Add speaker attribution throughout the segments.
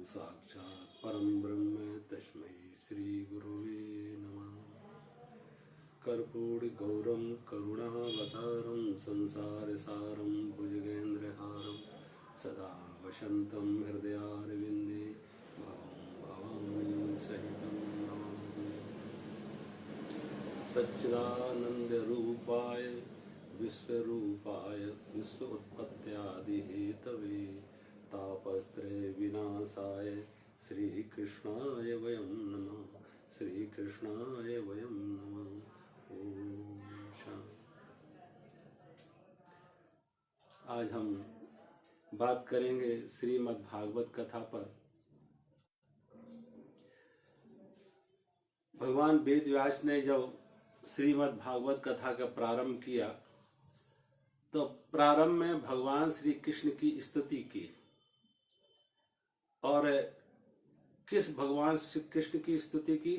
Speaker 1: साक्षात् परम ब्रह्म तस्मै श्री गुरुवे नमः। कर्पूरगौरं करुणावतारं संसारसारं भुजगेन्द्रहारं सदा वसन्तं हृदयारविन्दे भवं भवानी सहितं नमामि। सच्चिदानन्दरूपाय विश्वरूपाय विश्व उत्पत्त्यादिहेतवे तापत्रय विनाशाय श्री कृष्णाय वयं नमः। श्री कृष्णाय वयं नमः। ओम शांति। आज हम बात करेंगे श्रीमद् भागवत कथा पर। भगवान वेद व्यास ने जब श्रीमद् भागवत कथा का प्रारंभ किया तो प्रारंभ में भगवान श्री कृष्ण की स्तुति की। और किस भगवान श्री कृष्ण की स्तुति की?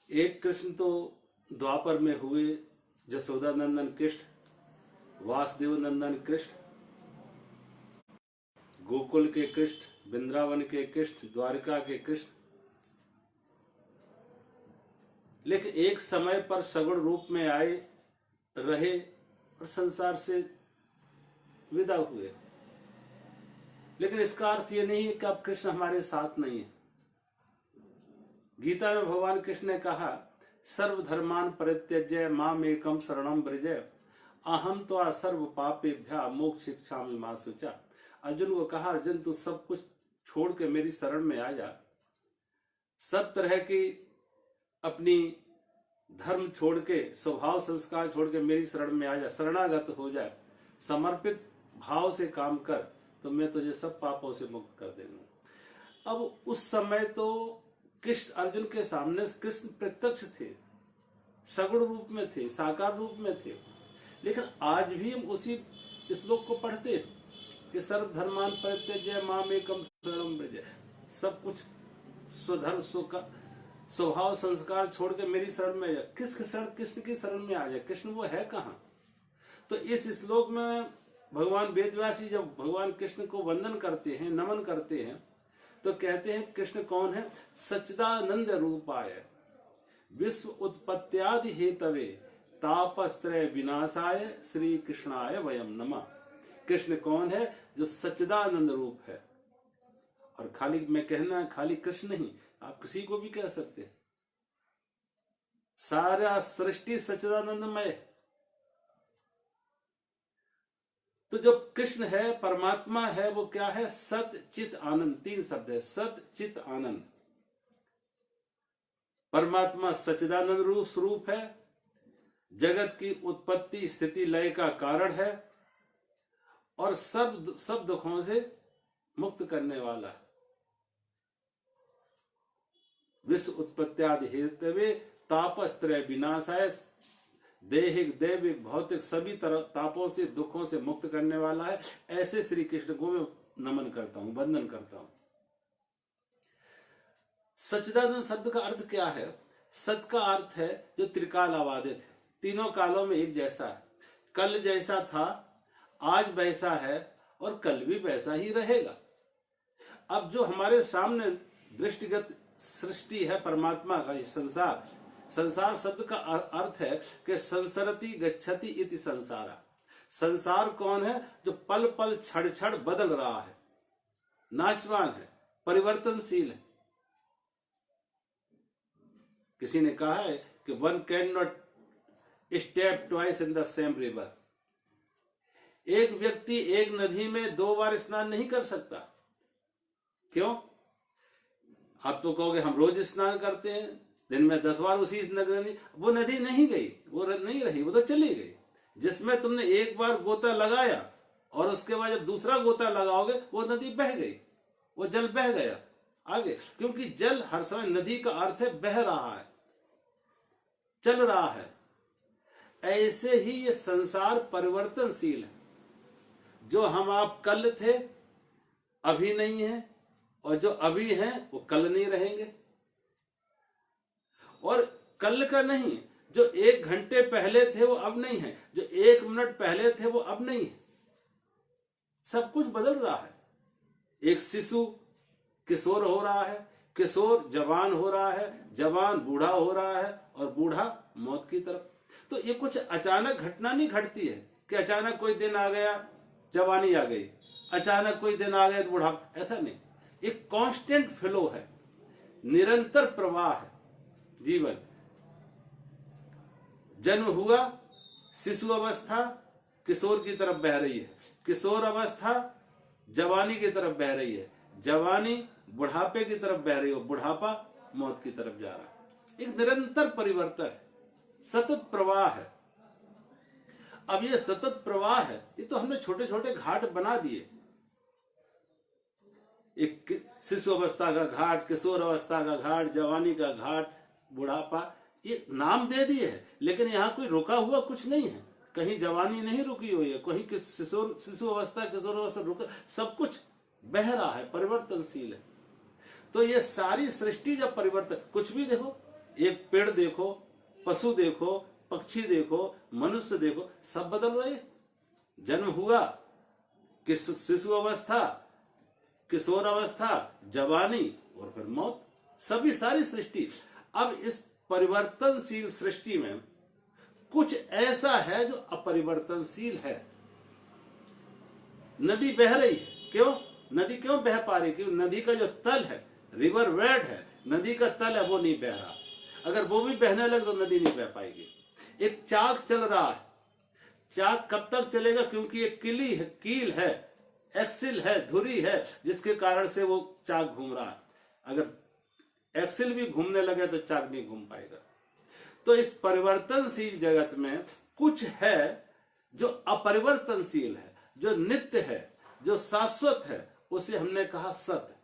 Speaker 1: एक कृष्ण तो द्वापर में हुए, जसोदा नंदन कृष्ण, वासुदेव नंदन कृष्ण, गोकुल के कृष्ण, वृंदावन के कृष्ण, द्वारिका के कृष्ण। लेकिन एक समय पर सगुण रूप में आए, रहे और संसार से विदा हुए। लेकिन इसका अर्थ ये नहीं है कि अब कृष्ण हमारे साथ नहीं है। गीता में भगवान कृष्ण ने कहा, सर्वधर्मान परित्यज्य माम एकम शरणम व्रज अहम त्वा सर्व पापेभ्यः मोक्षयिष्यामि मा शुचा। अर्जुन को कहा, अर्जुन तू सब कुछ छोड़ के मेरी शरण में आ जा। सब तरह की अपनी धर्म छोड़ के, स्वभाव संस्कार छोड़ के मेरी शरण में आ जा, शरणागत हो जाए, समर्पित भाव से काम कर, तो मैं तुझे सब पापों से मुक्त कर देंगे। अब उस समय तो कृष्ण अर्जुन के सामने कृष्ण प्रत्यक्ष थे, सगुण रूप में थे, साकार रूप में थे। लेकिन आज भी हम उसी श्लोक को पढ़ते हैं कि सर्वधर्मान परित्यज्य माम एकम शरणम व्रज। सब कुछ स्वधर्म स्वभाव संस्कार छोड़ के मेरी शरण में आ जाए। कृष्ण की शरण में आ जाए। कृष्ण वो है कहाँ? तो इस श्लोक में भगवान वेदव्यास जी जब भगवान कृष्ण को वंदन करते हैं, नमन करते हैं, तो कहते हैं कृष्ण कौन है? सच्चिदानंद रूपाय विश्व उत्पत्त्यादि हेतवे तापत्रय विनाशाय श्री कृष्णाय वयम नमः। कृष्ण कौन है? जो सच्चिदानंद रूप है। और खाली मैं कहना है, खाली कृष्ण नहीं, आप किसी को भी कह सकते हैं। सारा सृष्टि सच्चिदानंदमय है। तो जो कृष्ण है, परमात्मा है, वो क्या है? सत चित आनंद। तीन शब्द है, सत चित आनंद। परमात्मा सच्चिदानंद रूप स्वरूप है, जगत की उत्पत्ति स्थिति लय का कारण है, और सब दुखों से मुक्त करने वाला है। विश्व उत्पत्त्यादि हेतवे तापत्रय विनाशाय, दैहिक दैविक भौतिक सभी तरह तापों से दुखों से मुक्त करने वाला है। ऐसे श्री कृष्ण को मैं नमन करता हूं, वंदन करता हूं। सच्चिदानंद शब्द का अर्थ क्या है? सत का अर्थ है जो त्रिकाल आबादित है, तीनों कालों में एक जैसा है। कल जैसा था, आज वैसा है, और कल भी वैसा ही रहेगा। अब जो हमारे सामने दृष्टिगत सृष्टि है परमात्मा का, ये संसार, संसार शब्द का अर्थ है कि संसरति गच्छति इति संसारा। संसार कौन है? जो पल पल क्षण क्षण बदल रहा है, नाशवान है, परिवर्तनशील है। किसी ने कहा है कि one can not step twice in the same river. एक व्यक्ति एक नदी में 2 बार स्नान नहीं कर सकता। क्यों? आप तो कहोगे हम रोज स्नान करते हैं, दिन में 10 बार उसी नदी। वो नदी नहीं गई, वो नहीं रही, वो तो चली गई। जिसमें तुमने एक बार गोता लगाया और उसके बाद जब दूसरा गोता लगाओगे, वो नदी बह गई, वो जल बह गया आगे। क्योंकि जल हर समय, नदी का अर्थ है बह रहा है, चल रहा है। ऐसे ही ये संसार परिवर्तनशील है। जो हम आप कल थे, अभी नहीं है, और जो अभी हैं वो कल नहीं रहेंगे। और कल का नहीं, जो 1 घंटे पहले थे वो अब नहीं है, जो 1 मिनट पहले थे वो अब नहीं है। सब कुछ बदल रहा है। एक शिशु किशोर हो रहा है, किशोर जवान हो रहा है, जवान बूढ़ा हो रहा है और बूढ़ा मौत की तरफ। तो ये कुछ अचानक घटना नहीं घटती है कि अचानक कोई दिन आ गया जवानी आ गई, अचानक कोई दिन आ गया तो बूढ़ा, ऐसा नहीं। एक कांस्टेंट फ्लो है, निरंतर प्रवाह है जीवन। जन्म हुआ, शिशु अवस्था किशोर की तरफ बह रही है, किशोर अवस्था जवानी की तरफ बह रही है, जवानी बुढ़ापे की तरफ बह रही है, बुढ़ापा मौत की तरफ जा रहा है। एक निरंतर परिवर्तन है, सतत प्रवाह है। अब ये सतत प्रवाह है, ये तो हमने छोटे छोटे घाट बना दिए। एक शिशु अवस्था का घाट, किशोर अवस्था का घाट, जवानी का घाट, बुढ़ापा, ये नाम दे दिए है, लेकिन यहाँ कोई रुका हुआ कुछ नहीं है। कहीं जवानी नहीं रुकी हुई है, कहीं शिशु अवस्था किशोर अवस्था रुका, सब कुछ बह रहा है, परिवर्तनशील है। तो ये सारी सृष्टि जब परिवर्तन, कुछ भी देखो, एक पेड़ देखो, पशु देखो, पक्षी देखो, मनुष्य देखो, सब बदल रहे। जन्म हुआ, शिशु अवस्था, किशोर अवस्था, जवानी और फिर मौत, सभी सारी सृष्टि। अब इस परिवर्तनशील सृष्टि में कुछ ऐसा है जो अपरिवर्तनशील है। नदी बह रही है, क्यों? नदी क्यों बह पा रही? क्योंकि नदी का जो तल है, रिवर बेड है, नदी का तल है, वो नहीं बह रहा। अगर वो भी बहने लगे तो नदी नहीं बह पाएगी। एक चाक चल रहा है, चाक कब तक चलेगा? क्योंकि एक कील है, एक्सिल है, धुरी है, जिसके कारण से वो चाक घूम रहा है। अगर एक्सिल भी घूमने लगे तो चाक नहीं घूम पाएगा। तो इस परिवर्तनशील जगत में कुछ है जो अपरिवर्तनशील है, जो नित्य है, जो शाश्वत है, उसे हमने कहा सत्य।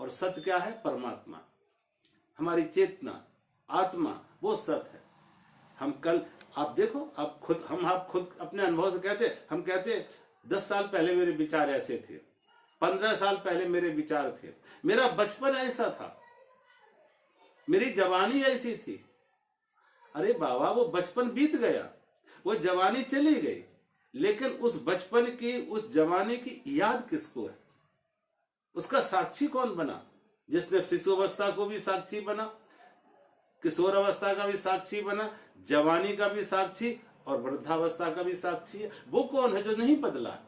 Speaker 1: और सत्य क्या है? परमात्मा, हमारी चेतना, आत्मा, वो सत्य है। हम कल, आप देखो, आप खुद अपने अनुभव से कहते, हम कहते 10 साल पहले मेरे विचार ऐसे थे, 15 साल पहले मेरे विचार थे, मेरा बचपन ऐसा था, मेरी जवानी ऐसी थी। अरे बाबा, वो बचपन बीत गया, वो जवानी चली गई, लेकिन उस बचपन की, उस जवानी की याद किसको है? उसका साक्षी कौन बना? जिसने शिशु अवस्था को भी साक्षी बना, किशोर अवस्था का भी साक्षी बना, जवानी का भी साक्षी और वृद्धावस्था का भी साक्षी है। वो कौन है जो नहीं बदला?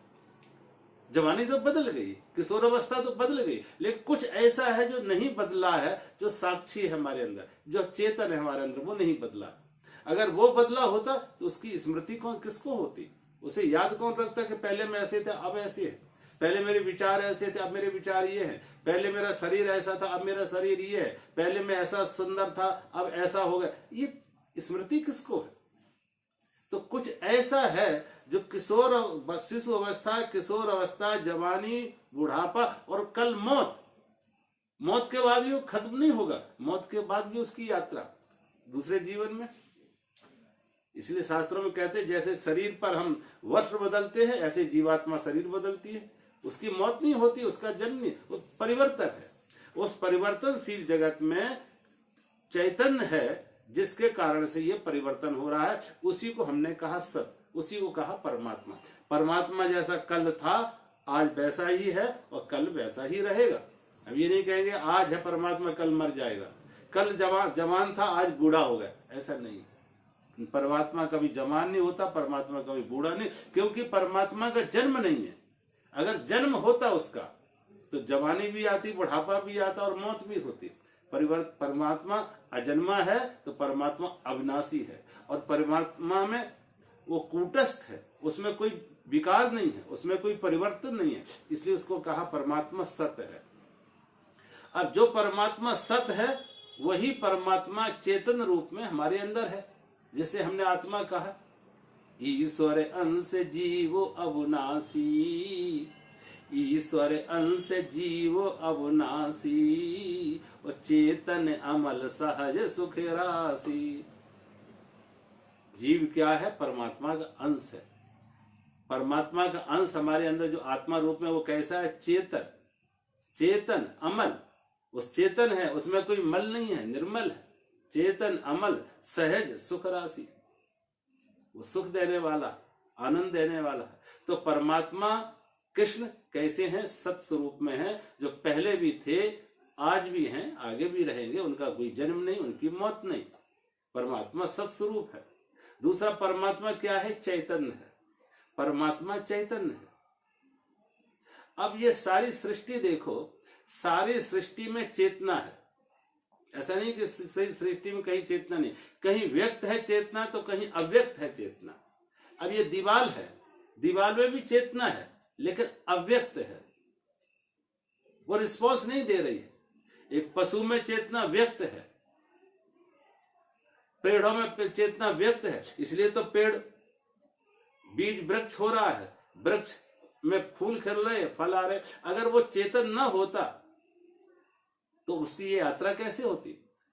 Speaker 1: जवानी तो बदल गई, किशोर अवस्था तो बदल गई, लेकिन कुछ ऐसा है जो नहीं बदला है, जो साक्षी है हमारे अंदर, जो चेतन है हमारे अंदर, वो नहीं बदला। अगर वो बदला होता तो उसकी स्मृति कौन, किसको होती? उसे याद कौन रखता कि पहले मैं ऐसे थे, अब ऐसे है, पहले मेरे विचार ऐसे थे, अब मेरे विचार ये हैं, पहले मेरा शरीर ऐसा था, अब मेरा शरीर ये है, पहले मैं ऐसा सुंदर था, अब ऐसा हो गया। ये स्मृति किसको है? तो कुछ ऐसा है जो किशोर, शिशु अवस्था, किशोर अवस्था, जवानी, बुढ़ापा और कल मौत। मौत के बाद भी वो खत्म नहीं होगा, मौत के बाद भी उसकी यात्रा दूसरे जीवन में। इसलिए शास्त्रों में कहते हैं, जैसे शरीर पर हम वस्त्र बदलते हैं, ऐसे जीवात्मा शरीर बदलती है। उसकी मौत नहीं होती, उसका जन्म नहीं, वो परिवर्तन है। उस परिवर्तनशील जगत में चैतन्य है, जिसके कारण से ये परिवर्तन हो रहा है। उसी को हमने कहा सत्य, उसी को कहा परमात्मा। परमात्मा जैसा कल था, आज वैसा ही है और कल वैसा ही रहेगा। अब ये नहीं कहेंगे आज है परमात्मा, कल मर जाएगा, कल जवान था, आज बूढ़ा हो गया, ऐसा नहीं। परमात्मा कभी जवान नहीं होता, परमात्मा कभी बूढ़ा नहीं, क्योंकि परमात्मा का जन्म नहीं है। अगर जन्म होता उसका तो जवानी भी आती, बुढ़ापा भी आता और मौत भी होती। परमात्मा अजन्मा है तो परमात्मा अविनाशी है, और परमात्मा में वो कूटस्थ है, उसमें कोई विकार नहीं है, उसमें कोई परिवर्तन नहीं है, इसलिए उसको कहा परमात्मा सत्य है। अब जो परमात्मा सत्य है, वही परमात्मा चेतन रूप में हमारे अंदर है। जैसे हमने आत्मा कहा, ईश्वर अंश जीव अविनाशी, ईश्वर अंश जीव अविनाशी, और चेतन अमल सहज सुख राशि। जीव क्या है? परमात्मा का अंश है। परमात्मा का अंश हमारे अंदर जो आत्मा रूप में, वो कैसा है? चेतन, चेतन अमल। उस चेतन है, उसमें कोई मल नहीं है, निर्मल है, चेतन अमल सहज सुख राशि, वो सुख देने वाला, आनंद देने वाला है। तो परमात्मा कृष्ण कैसे हैं? सत स्वरूप में हैं, जो पहले भी थे, आज भी हैं, आगे भी रहेंगे। उनका कोई जन्म नहीं, उनकी मौत नहीं। परमात्मा सत स्वरूप है। दूसरा, परमात्मा क्या है? चैतन्य है। परमात्मा चैतन्य है। अब ये सारी सृष्टि देखो, सारी सृष्टि में चेतना है। ऐसा नहीं कि सृष्टि में कहीं चेतना नहीं, कहीं व्यक्त है चेतना तो कहीं अव्यक्त है चेतना। अब ये दीवाल है, दीवाल में भी चेतना है लेकिन अव्यक्त है, वो रिस्पॉन्स नहीं दे रही है। एक पशु में चेतना व्यक्त है, पेड़ों में चेतना व्यक्त है, इसलिए तो पेड़ बीज वृक्ष हो रहा है, वृक्ष में फूल खिल रहे, फल आ रहे। अगर वो चेतन ना होता तो उसकी ये यात्रा कैसे होती?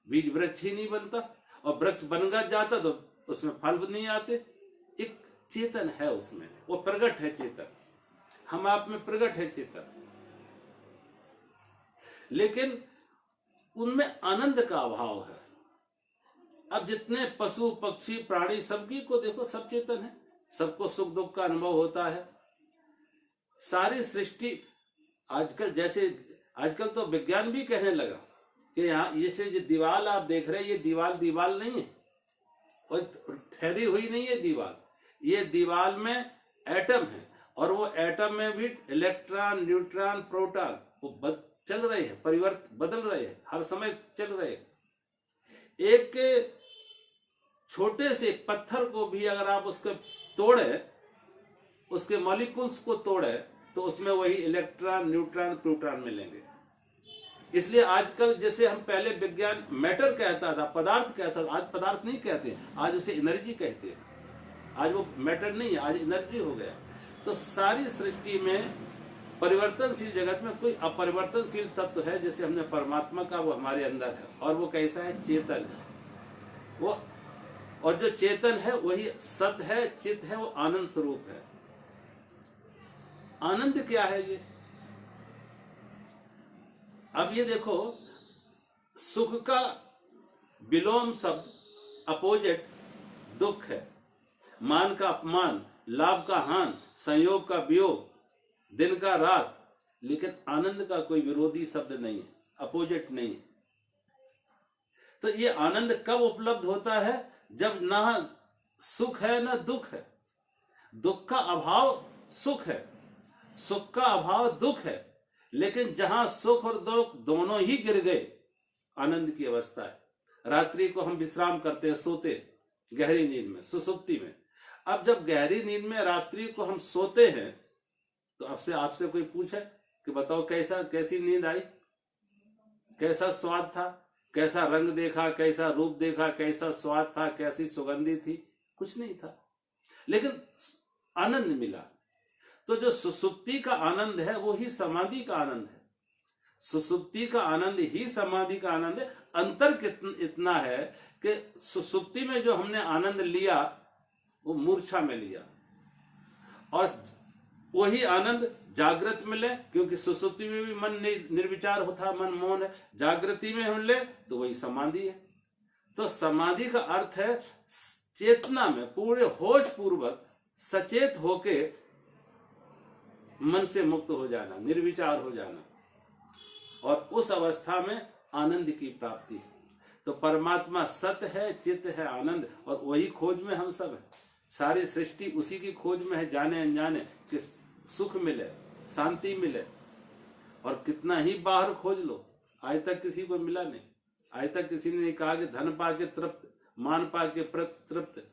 Speaker 1: बीज वृक्ष ही नहीं बनता, और वृक्ष बन जाता तो उसमें फल नहीं आते। एक चेतन है उसमें, वो प्रकट है चेतन, हम आप में प्रकट है चेतन, लेकिन उनमें आनंद का अभाव है। अब जितने पशु पक्षी प्राणी सबकी को देखो, सब चेतन है, सबको सुख दुख का अनुभव होता है। सारी सृष्टि आजकल, जैसे आजकल तो विज्ञान भी कहने लगा कि यहाँ ये दीवाल आप देख रहे हैं, ये दीवाल नहीं है, और ठहरी हुई नहीं है दीवाल। ये दीवाल में एटम है, और वो एटम में भी इलेक्ट्रॉन, न्यूट्रॉन, प्रोटॉन वो चल रहे हैं, परिवर्तन बदल रहे हैं, हर समय चल रहे हैं। एक छोटे से पत्थर को भी अगर आप उसके तोड़े, उसके मॉलिक्यूल्स को तोड़े, तो उसमें वही इलेक्ट्रॉन, न्यूट्रॉन, प्रोटॉन मिलेंगे। इसलिए आजकल जैसे हम पहले विज्ञान मैटर कहता था, पदार्थ कहता था, आज पदार्थ नहीं कहते, आज उसे एनर्जी कहते हैं। आज वो मैटर नहीं है, आज एनर्जी हो गया। तो सारी सृष्टि में परिवर्तनशील जगत में कोई अपरिवर्तनशील तत्व है, जैसे हमने परमात्मा का, वो हमारे अंदर है। और वो कैसा है? चेतन है वो, और जो चेतन है वही सत है, चित है, वो आनंद स्वरूप है। आनंद क्या है ये? अब ये देखो, सुख का विलोम शब्द, अपोजिट दुख है। मान का अपमान, लाभ का हान, संयोग का वियोग, दिन का रात, लेकिन आनंद का कोई विरोधी शब्द नहीं है, अपोजिट नहीं है। तो ये आनंद कब उपलब्ध होता है? जब ना सुख है ना दुख है। दुख का अभाव सुख है, सुख का अभाव दुख है, लेकिन जहां सुख और दुख दोनों ही गिर गए, आनंद की अवस्था है। रात्रि को हम विश्राम करते हैं, सोते, गहरी नींद में, सुसुप्ति में। अब जब गहरी नींद में रात्रि को हम सोते हैं, तो आपसे कोई पूछे कि बताओ कैसी नींद आई, कैसा स्वाद था, कैसा रंग देखा, कैसा रूप देखा, कैसा स्वाद था, कैसी सुगंधी थी? कुछ नहीं था, लेकिन आनंद मिला। तो जो सुसुप्ति का आनंद है वो ही समाधि का आनंद है। सुसुप्ति का आनंद ही समाधि का आनंद है। अंतर इतना है कि सुसुप्ति में जो हमने आनंद लिया वो मूर्छा में लिया, और वही आनंद जागृत में ले, क्योंकि सुसुप्ति में भी मन निर्विचार होता, मन मौन है। जागृति में हम ले तो वही समाधि है। तो समाधि का अर्थ है चेतना में पूरे होश पूर्वक सचेत होके मन से मुक्त हो जाना, निर्विचार हो जाना, और उस अवस्था में आनंद की प्राप्ति। तो परमात्मा सत है, चित है, आनंद, और वही खोज में हम सब है। सारी सृष्टि उसी की खोज में है, जाने अनजाने, कि सुख मिले, शांति मिले। और कितना ही बाहर खोज लो, आज तक किसी को मिला नहीं। आज तक किसी ने नहीं कहा कि धन पाके तृप्त, मान पाके तृप्त।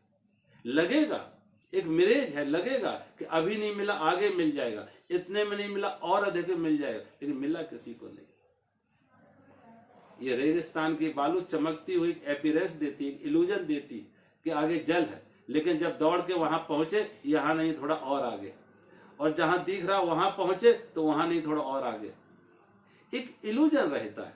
Speaker 1: लगेगा, एक मिरेज है, लगेगा कि अभी नहीं मिला, आगे मिल जाएगा, इतने में नहीं मिला और अधिक में मिल जाएगा, लेकिन मिला किसी को नहीं। ये रेगिस्तान की बालू चमकती हुई एपीरेंस देती, एक इल्यूजन देती कि आगे जल है, लेकिन जब दौड़ के वहां पहुंचे, यहां नहीं थोड़ा और आगे, और जहां दिख रहा वहां पहुंचे तो वहां नहीं थोड़ा और आगे। एक इल्यूजन रहता है,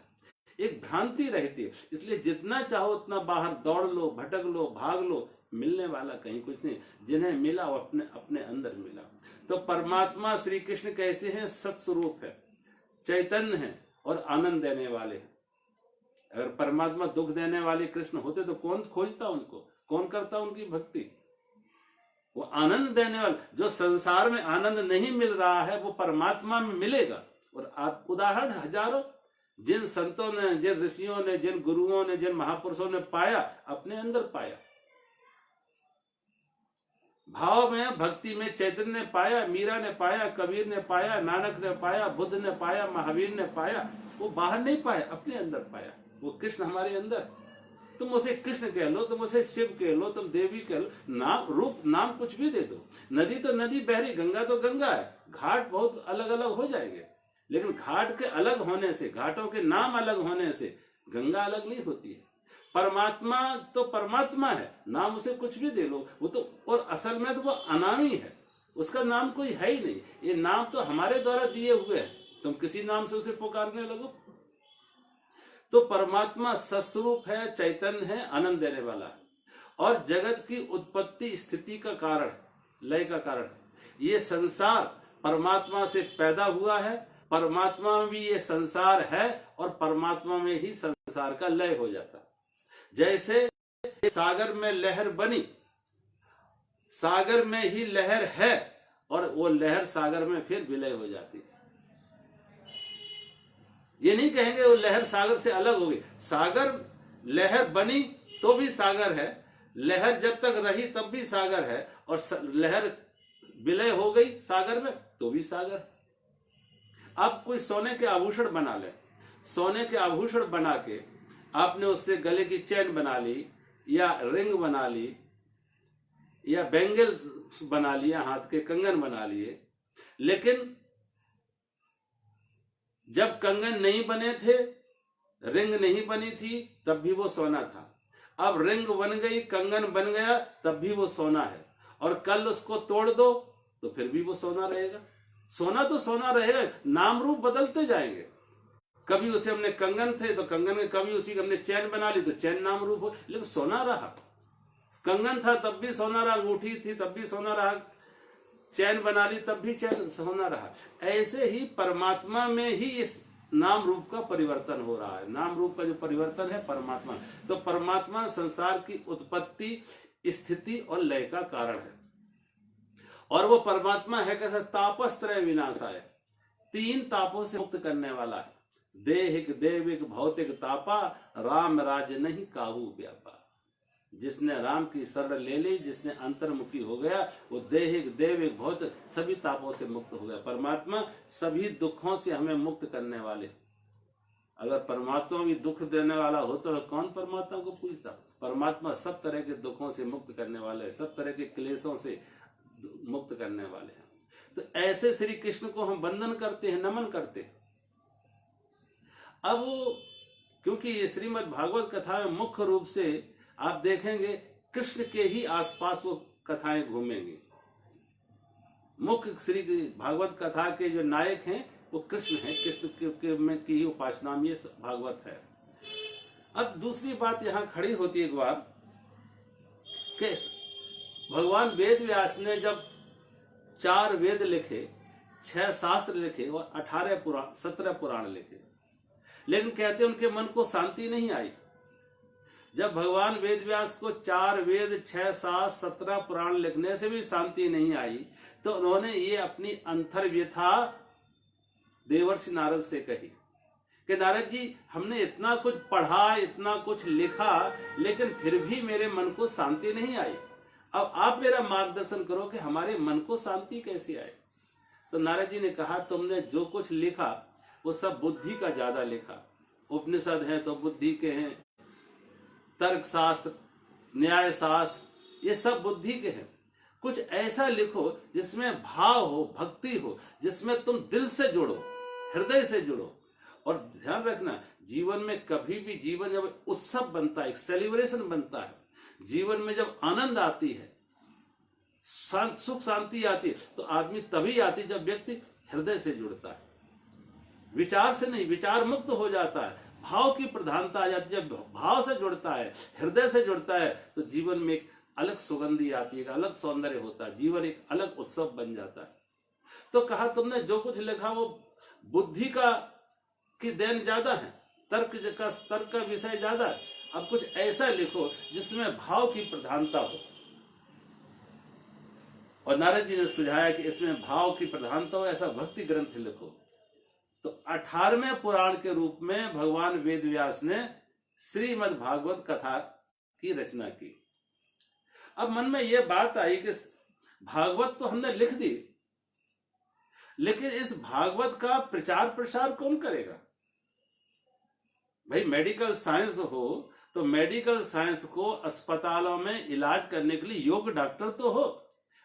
Speaker 1: एक भ्रांति रहती है। इसलिए जितना चाहो उतना बाहर दौड़ लो, भटक लो, भाग लो, मिलने वाला कहीं कुछ नहीं। जिन्हें मिला वो अपने अपने अंदर मिला। तो परमात्मा श्री कृष्ण कैसे हैं? सत्स्वरूप है, चैतन्य है, और आनंद देने वाले हैं। अगर परमात्मा दुख देने वाले कृष्ण होते तो कौन खोजता उनको, कौन करता उनकी भक्ति? वो आनंद देने वाला, जो संसार में आनंद नहीं मिल रहा है वो परमात्मा में मिलेगा। और आप उदाहरण हजारों, जिन संतों ने, जिन ऋषियों ने, जिन गुरुओं ने, जिन महापुरुषों ने पाया, अपने अंदर पाया। भाव में, भक्ति में चैतन्य ने पाया, मीरा ने पाया, कबीर ने पाया, नानक ने पाया, बुद्ध ने पाया, महावीर ने पाया। वो बाहर नहीं पाया, अपने अंदर पाया। वो कृष्ण हमारे अंदर। तुम उसे कृष्ण कह लो, तुम उसे शिव कह लो, तुम देवी कह लो, नाम रूप नाम कुछ भी दे दो। नदी तो नदी बहरी, गंगा तो गंगा है। घाट बहुत अलग अलग हो जाएंगे, लेकिन घाट के अलग होने से, घाटों के नाम अलग होने से गंगा अलग नहीं होती है। परमात्मा तो परमात्मा है, नाम उसे कुछ भी दे लो, वो तो, और असल में तो वो अनामी है, उसका नाम कोई है ही नहीं। ये नाम तो हमारे द्वारा दिए हुए हैं, तुम किसी नाम से उसे पुकारने लगो। तो परमात्मा सस्वरूप है, चैतन्य है, आनंद देने वाला है, और जगत की उत्पत्ति स्थिति का कारण, लय का कारण। ये संसार परमात्मा से पैदा हुआ है, परमात्मा में भी ये संसार है, और परमात्मा में ही संसार का लय हो जाता है। जैसे सागर में लहर बनी, सागर में ही लहर है, और वो लहर सागर में फिर विलय हो जाती है। ये नहीं कहेंगे वो लहर सागर से अलग होगी। सागर लहर बनी तो भी सागर है, लहर जब तक रही तब भी सागर है, और लहर विलय हो गई सागर में तो भी सागर। अब कोई सोने के आभूषण बना ले, सोने के आभूषण बना के आपने उससे गले की चेन बना ली, या रिंग बना ली, या बैंगल बना लिया, हाथ के कंगन बना लिए, लेकिन जब कंगन नहीं बने थे, रिंग नहीं बनी थी, तब भी वो सोना था। अब रिंग बन गई, कंगन बन गया, तब भी वो सोना है। और कल उसको तोड़ दो तो फिर भी वो सोना रहेगा। सोना तो सोना रहेगा, नाम रूप बदलते जाएंगे। कभी उसे हमने कंगन थे तो कंगन के, कभी उसी को हमने चैन बना ली तो चैन नाम रूप हो, लेकिन सोना रहा। कंगन था तब भी सोना रहा, अंगूठी थी तब भी सोना रहा, चैन बना ली तब भी चैन सोना रहा। ऐसे ही परमात्मा में ही इस नाम रूप का परिवर्तन हो रहा है। नाम रूप का जो परिवर्तन है परमात्मा, तो परमात्मा संसार की उत्पत्ति, स्थिति और लय का कारण है। और वो परमात्मा है कैसा? तापस्त्रय विनाशाय, तीन तापों से मुक्त करने वाला है। देहिक देविक भौतिक तापा, राम राज्य नहीं काहू व्यापा। जिसने राम की शरण ले ली, जिसने अंतर्मुखी हो गया, वो देहिक देविक भौतिक सभी तापों से मुक्त हो गया। परमात्मा सभी दुखों से हमें मुक्त करने वाले। अगर परमात्मा भी दुख देने वाला हो तो कौन परमात्मा को पूछता? परमात्मा सब तरह के दुखों से मुक्त करने वाले, सब तरह के क्लेशों से मुक्त करने वाले हैं। तो ऐसे श्री कृष्ण को हम वंदन करते हैं, नमन करते हैं। अब क्योंकि ये श्रीमद् भागवत कथा में मुख्य रूप से आप देखेंगे कृष्ण के ही आसपास वो कथाएं घूमेंगी। मुख्य श्री भागवत कथा के जो नायक हैं वो कृष्ण हैं, कृष्ण में की उपासना में ये भागवत है। अब दूसरी बात यहाँ खड़ी होती है एक बार कि भगवान वेद व्यास ने जब 4 वेद लिखे, 6 शास्त्र लिखे और 17 पुराण लिखे, लेकिन कहते उनके मन को शांति नहीं आई। जब भगवान वेद व्यास को 4 वेद 6 शास्त्र 17 पुराण लिखने से भी शांति नहीं आई, तो उन्होंने ये अपनी अंतर व्यथा देवर्षि नारद से कही कि नारद जी, हमने इतना कुछ पढ़ा, इतना कुछ लिखा, लेकिन फिर भी मेरे मन को शांति नहीं आई। अब आप मेरा मार्गदर्शन करो कि हमारे मन को शांति कैसे आए। तो नारद जी ने कहा, तुमने जो कुछ लिखा वो सब बुद्धि का ज्यादा लिखा। उपनिषद हैं तो बुद्धि के हैं, तर्क शास्त्र, न्याय शास्त्र, ये सब बुद्धि के हैं। कुछ ऐसा लिखो जिसमें भाव हो, भक्ति हो, जिसमें तुम दिल से जुड़ो, हृदय से जुड़ो। और ध्यान रखना, जीवन में कभी भी, जीवन जब उत्सव बनता है, एक सेलिब्रेशन बनता है, जीवन में जब आनंद आती है, सुख शांति आती है, तो आदमी तभी आती जब व्यक्ति हृदय से जुड़ता है, विचार से नहीं, विचार मुक्त हो जाता है, भाव की प्रधानता आ जाती है। जब भाव से जुड़ता है, हृदय से जुड़ता है, तो जीवन में एक अलग सुगंधी आती है, एक अलग सौंदर्य होता है, जीवन एक अलग उत्सव बन जाता है। तो कहा, तुमने जो कुछ लिखा वो बुद्धि का की देन ज्यादा है, तर्क का विषय ज्यादा है। अब कुछ ऐसा लिखो जिसमें भाव की प्रधानता हो। और नारद जी ने सुझाया कि इसमें भाव की प्रधानता हो, ऐसा भक्ति ग्रंथ लिखो। तो 18वें पुराण के रूप में भगवान वेद व्यास ने श्रीमद् भागवत कथा की रचना की। अब मन में यह बात आई कि भागवत तो हमने लिख दी, लेकिन इस भागवत का प्रचार प्रसार कौन करेगा? भाई मेडिकल साइंस हो तो मेडिकल साइंस को अस्पतालों में इलाज करने के लिए योग्य डॉक्टर तो हो।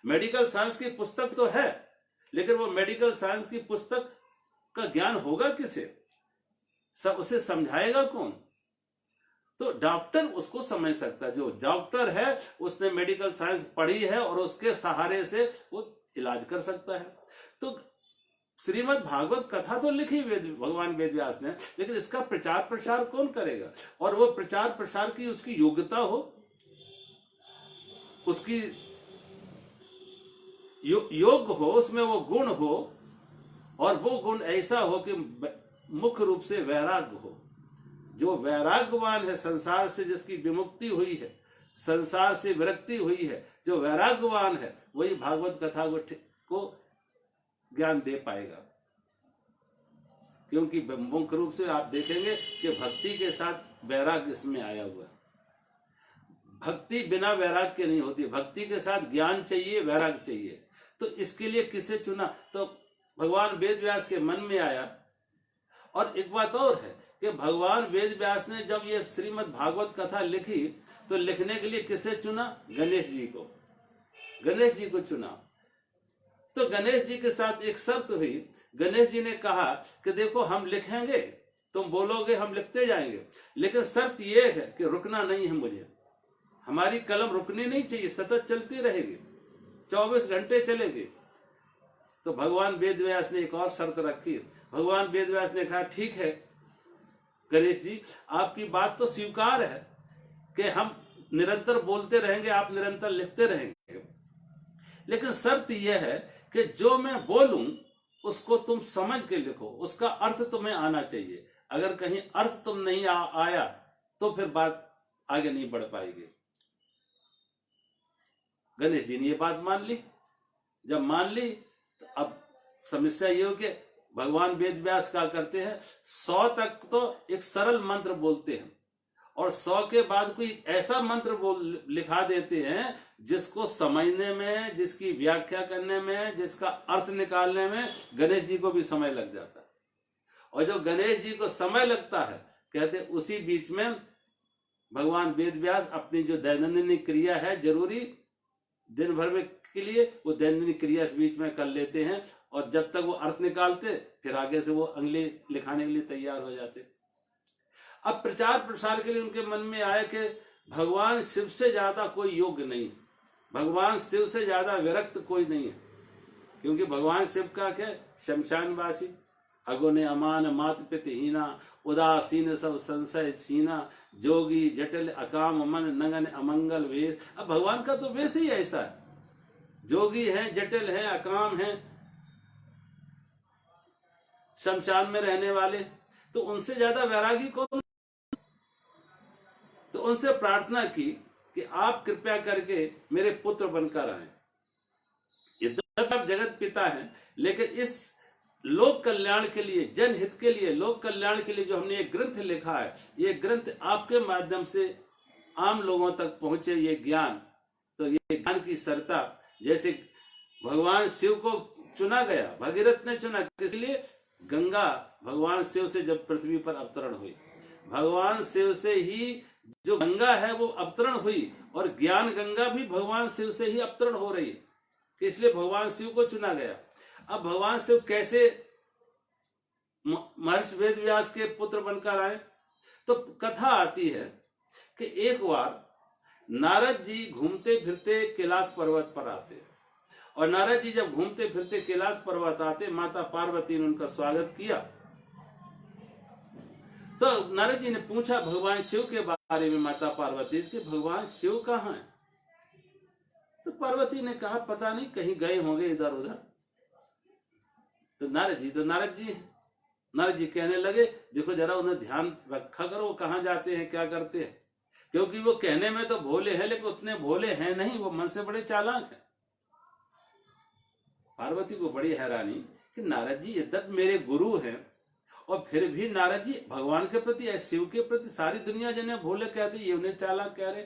Speaker 1: मेडिकल साइंस की पुस्तक तो है, लेकिन वो मेडिकल साइंस की पुस्तक का ज्ञान होगा किसे? सब उसे समझाएगा कौन? तो डॉक्टर उसको समझ सकता है। जो डॉक्टर है उसने मेडिकल साइंस पढ़ी है और उसके सहारे से वो इलाज कर सकता है। तो श्रीमद् भागवत कथा तो लिखी भगवान वेद व्यास ने, लेकिन इसका प्रचार प्रसार कौन करेगा? और वो प्रचार प्रसार की उसकी योग्यता हो, उसकी योग्य हो, उसमें वो गुण हो, और वो गुण ऐसा हो कि मुख्य रूप से वैराग्य हो। जो वैराग्यवान है, संसार से जिसकी विमुक्ति हुई है, संसार से विरक्ति हुई है, जो वैराग्यवान है वही भागवत कथा को ज्ञान दे पाएगा। क्योंकि मुख्य रूप से आप देखेंगे कि भक्ति के साथ वैराग्य इसमें आया हुआ है। भक्ति बिना वैराग्य के नहीं होती, भक्ति के साथ ज्ञान चाहिए, वैराग्य चाहिए। तो इसके लिए किसे चुना? तो भगवान वेद व्यास के मन में आया। और एक बात और है कि भगवान वेद व्यास ने जब ये श्रीमद् भागवत कथा लिखी तो लिखने के लिए किसे चुना? गणेश जी को। गणेश जी को चुना। तो गणेश जी के साथ एक शर्त हुई। गणेश जी ने कहा कि देखो हम लिखेंगे, तुम बोलोगे हम लिखते जाएंगे, लेकिन शर्त यह है कि रुकना नहीं है मुझे। हमारी कलम रुकनी नहीं चाहिए, सतत चलती रहेगी, 24 घंटे चलेगी। तो भगवान वेद व्यास ने एक और शर्त रखी। भगवान वेद व्यास ने कहा ठीक है गणेश जी, आपकी बात तो स्वीकार है कि हम निरंतर बोलते रहेंगे, आप निरंतर लिखते रहेंगे, लेकिन शर्त यह है कि जो मैं बोलूं उसको तुम समझ के लिखो, उसका अर्थ तुम्हें आना चाहिए। अगर कहीं अर्थ तुम नहीं आया तो फिर बात आगे नहीं बढ़ पाएगी। गणेश जी ने ये बात मान ली। जब मान ली तो अब समस्या ये हो कि भगवान वेद व्यास क्या करते हैं, 100 तक तो एक सरल मंत्र बोलते हैं और 100 के बाद कोई ऐसा मंत्र लिखा देते हैं जिसको समझने में, जिसकी व्याख्या करने में, जिसका अर्थ निकालने में गणेश जी को भी समय लग जाता है। और जो गणेश जी को समय लगता है, कहते उसी बीच में भगवान वेद व्यास अपनी जो दैनंदिन क्रिया है जरूरी दिन भर में के लिए, वो दैनंदिन क्रिया इस बीच में कर लेते हैं और जब तक वो अर्थ निकालते फिर आगे से वो अगले लिखाने के लिए तैयार हो जाते। अब प्रचार प्रसार के लिए उनके मन में आया कि भगवान शिव से ज्यादा कोई योग्य नहीं है, भगवान शिव से ज्यादा विरक्त कोई नहीं है। क्योंकि भगवान शिव का क्या, शमशानवासी, अगुने अमान मात पितहीना, उदासीन सब संशय छीना, जोगी जटिल अकाम मन नगन अमंगल वेश। अब भगवान का तो वेश ही ऐसा है, जोगी हैं, जटिल हैं, अकाम हैं, शमशान में रहने वाले, तो उनसे ज्यादा वैरागी कौन? तो उनसे प्रार्थना की कि आप कृपया करके मेरे पुत्र बनकर आए। यद्यपि आप जगत पिता हैं, लेकिन इस लोक कल्याण के लिए, जनहित के लिए, लोक कल्याण के लिए जो हमने ये ग्रंथ लिखा है, ये ग्रंथ आपके माध्यम से आम लोगों तक पहुंचे, ये ज्ञान। तो ये ज्ञान की सरता, जैसे भगवान शिव को चुना गया, भगीरथ ने चुना, किस लिए? गंगा भगवान शिव से जब पृथ्वी पर अवतरण हुई, भगवान शिव से ही जो गंगा है वो अवतरण हुई, और ज्ञान गंगा भी भगवान शिव से ही अवतरण हो रही है, इसलिए भगवान शिव को चुना गया। अब भगवान शिव कैसे महर्षि वेद व्यास के पुत्र बनकर आए? तो कथा आती है कि एक बार नारद जी घूमते फिरते कैलाश पर्वत पर आते, और नारद जी जब घूमते फिरते कैलाश पर्वत आते, माता पार्वती ने उनका स्वागत किया। तो नारद जी ने पूछा भगवान शिव के बारे में माता पार्वती कि भगवान शिव कहाँ है? तो पार्वती ने कहा पता नहीं, कहीं गए होंगे इधर उधर। तो नारद जी कहने लगे देखो जरा उन्हें ध्यान रखा करो, वो कहाँ जाते हैं, क्या करते हैं, क्योंकि वो कहने में तो भोले हैं लेकिन उतने भोले हैं नहीं, वो मन से बड़े चालाक हैं। पार्वती को बड़ी हैरानी कि नारद जी यद्यपि मेरे गुरु हैं और फिर भी नारद जी भगवान के प्रति या शिव के प्रति सारी दुनिया जिन्हें भोले कहते, ये उन्हें चालाक कह रहे।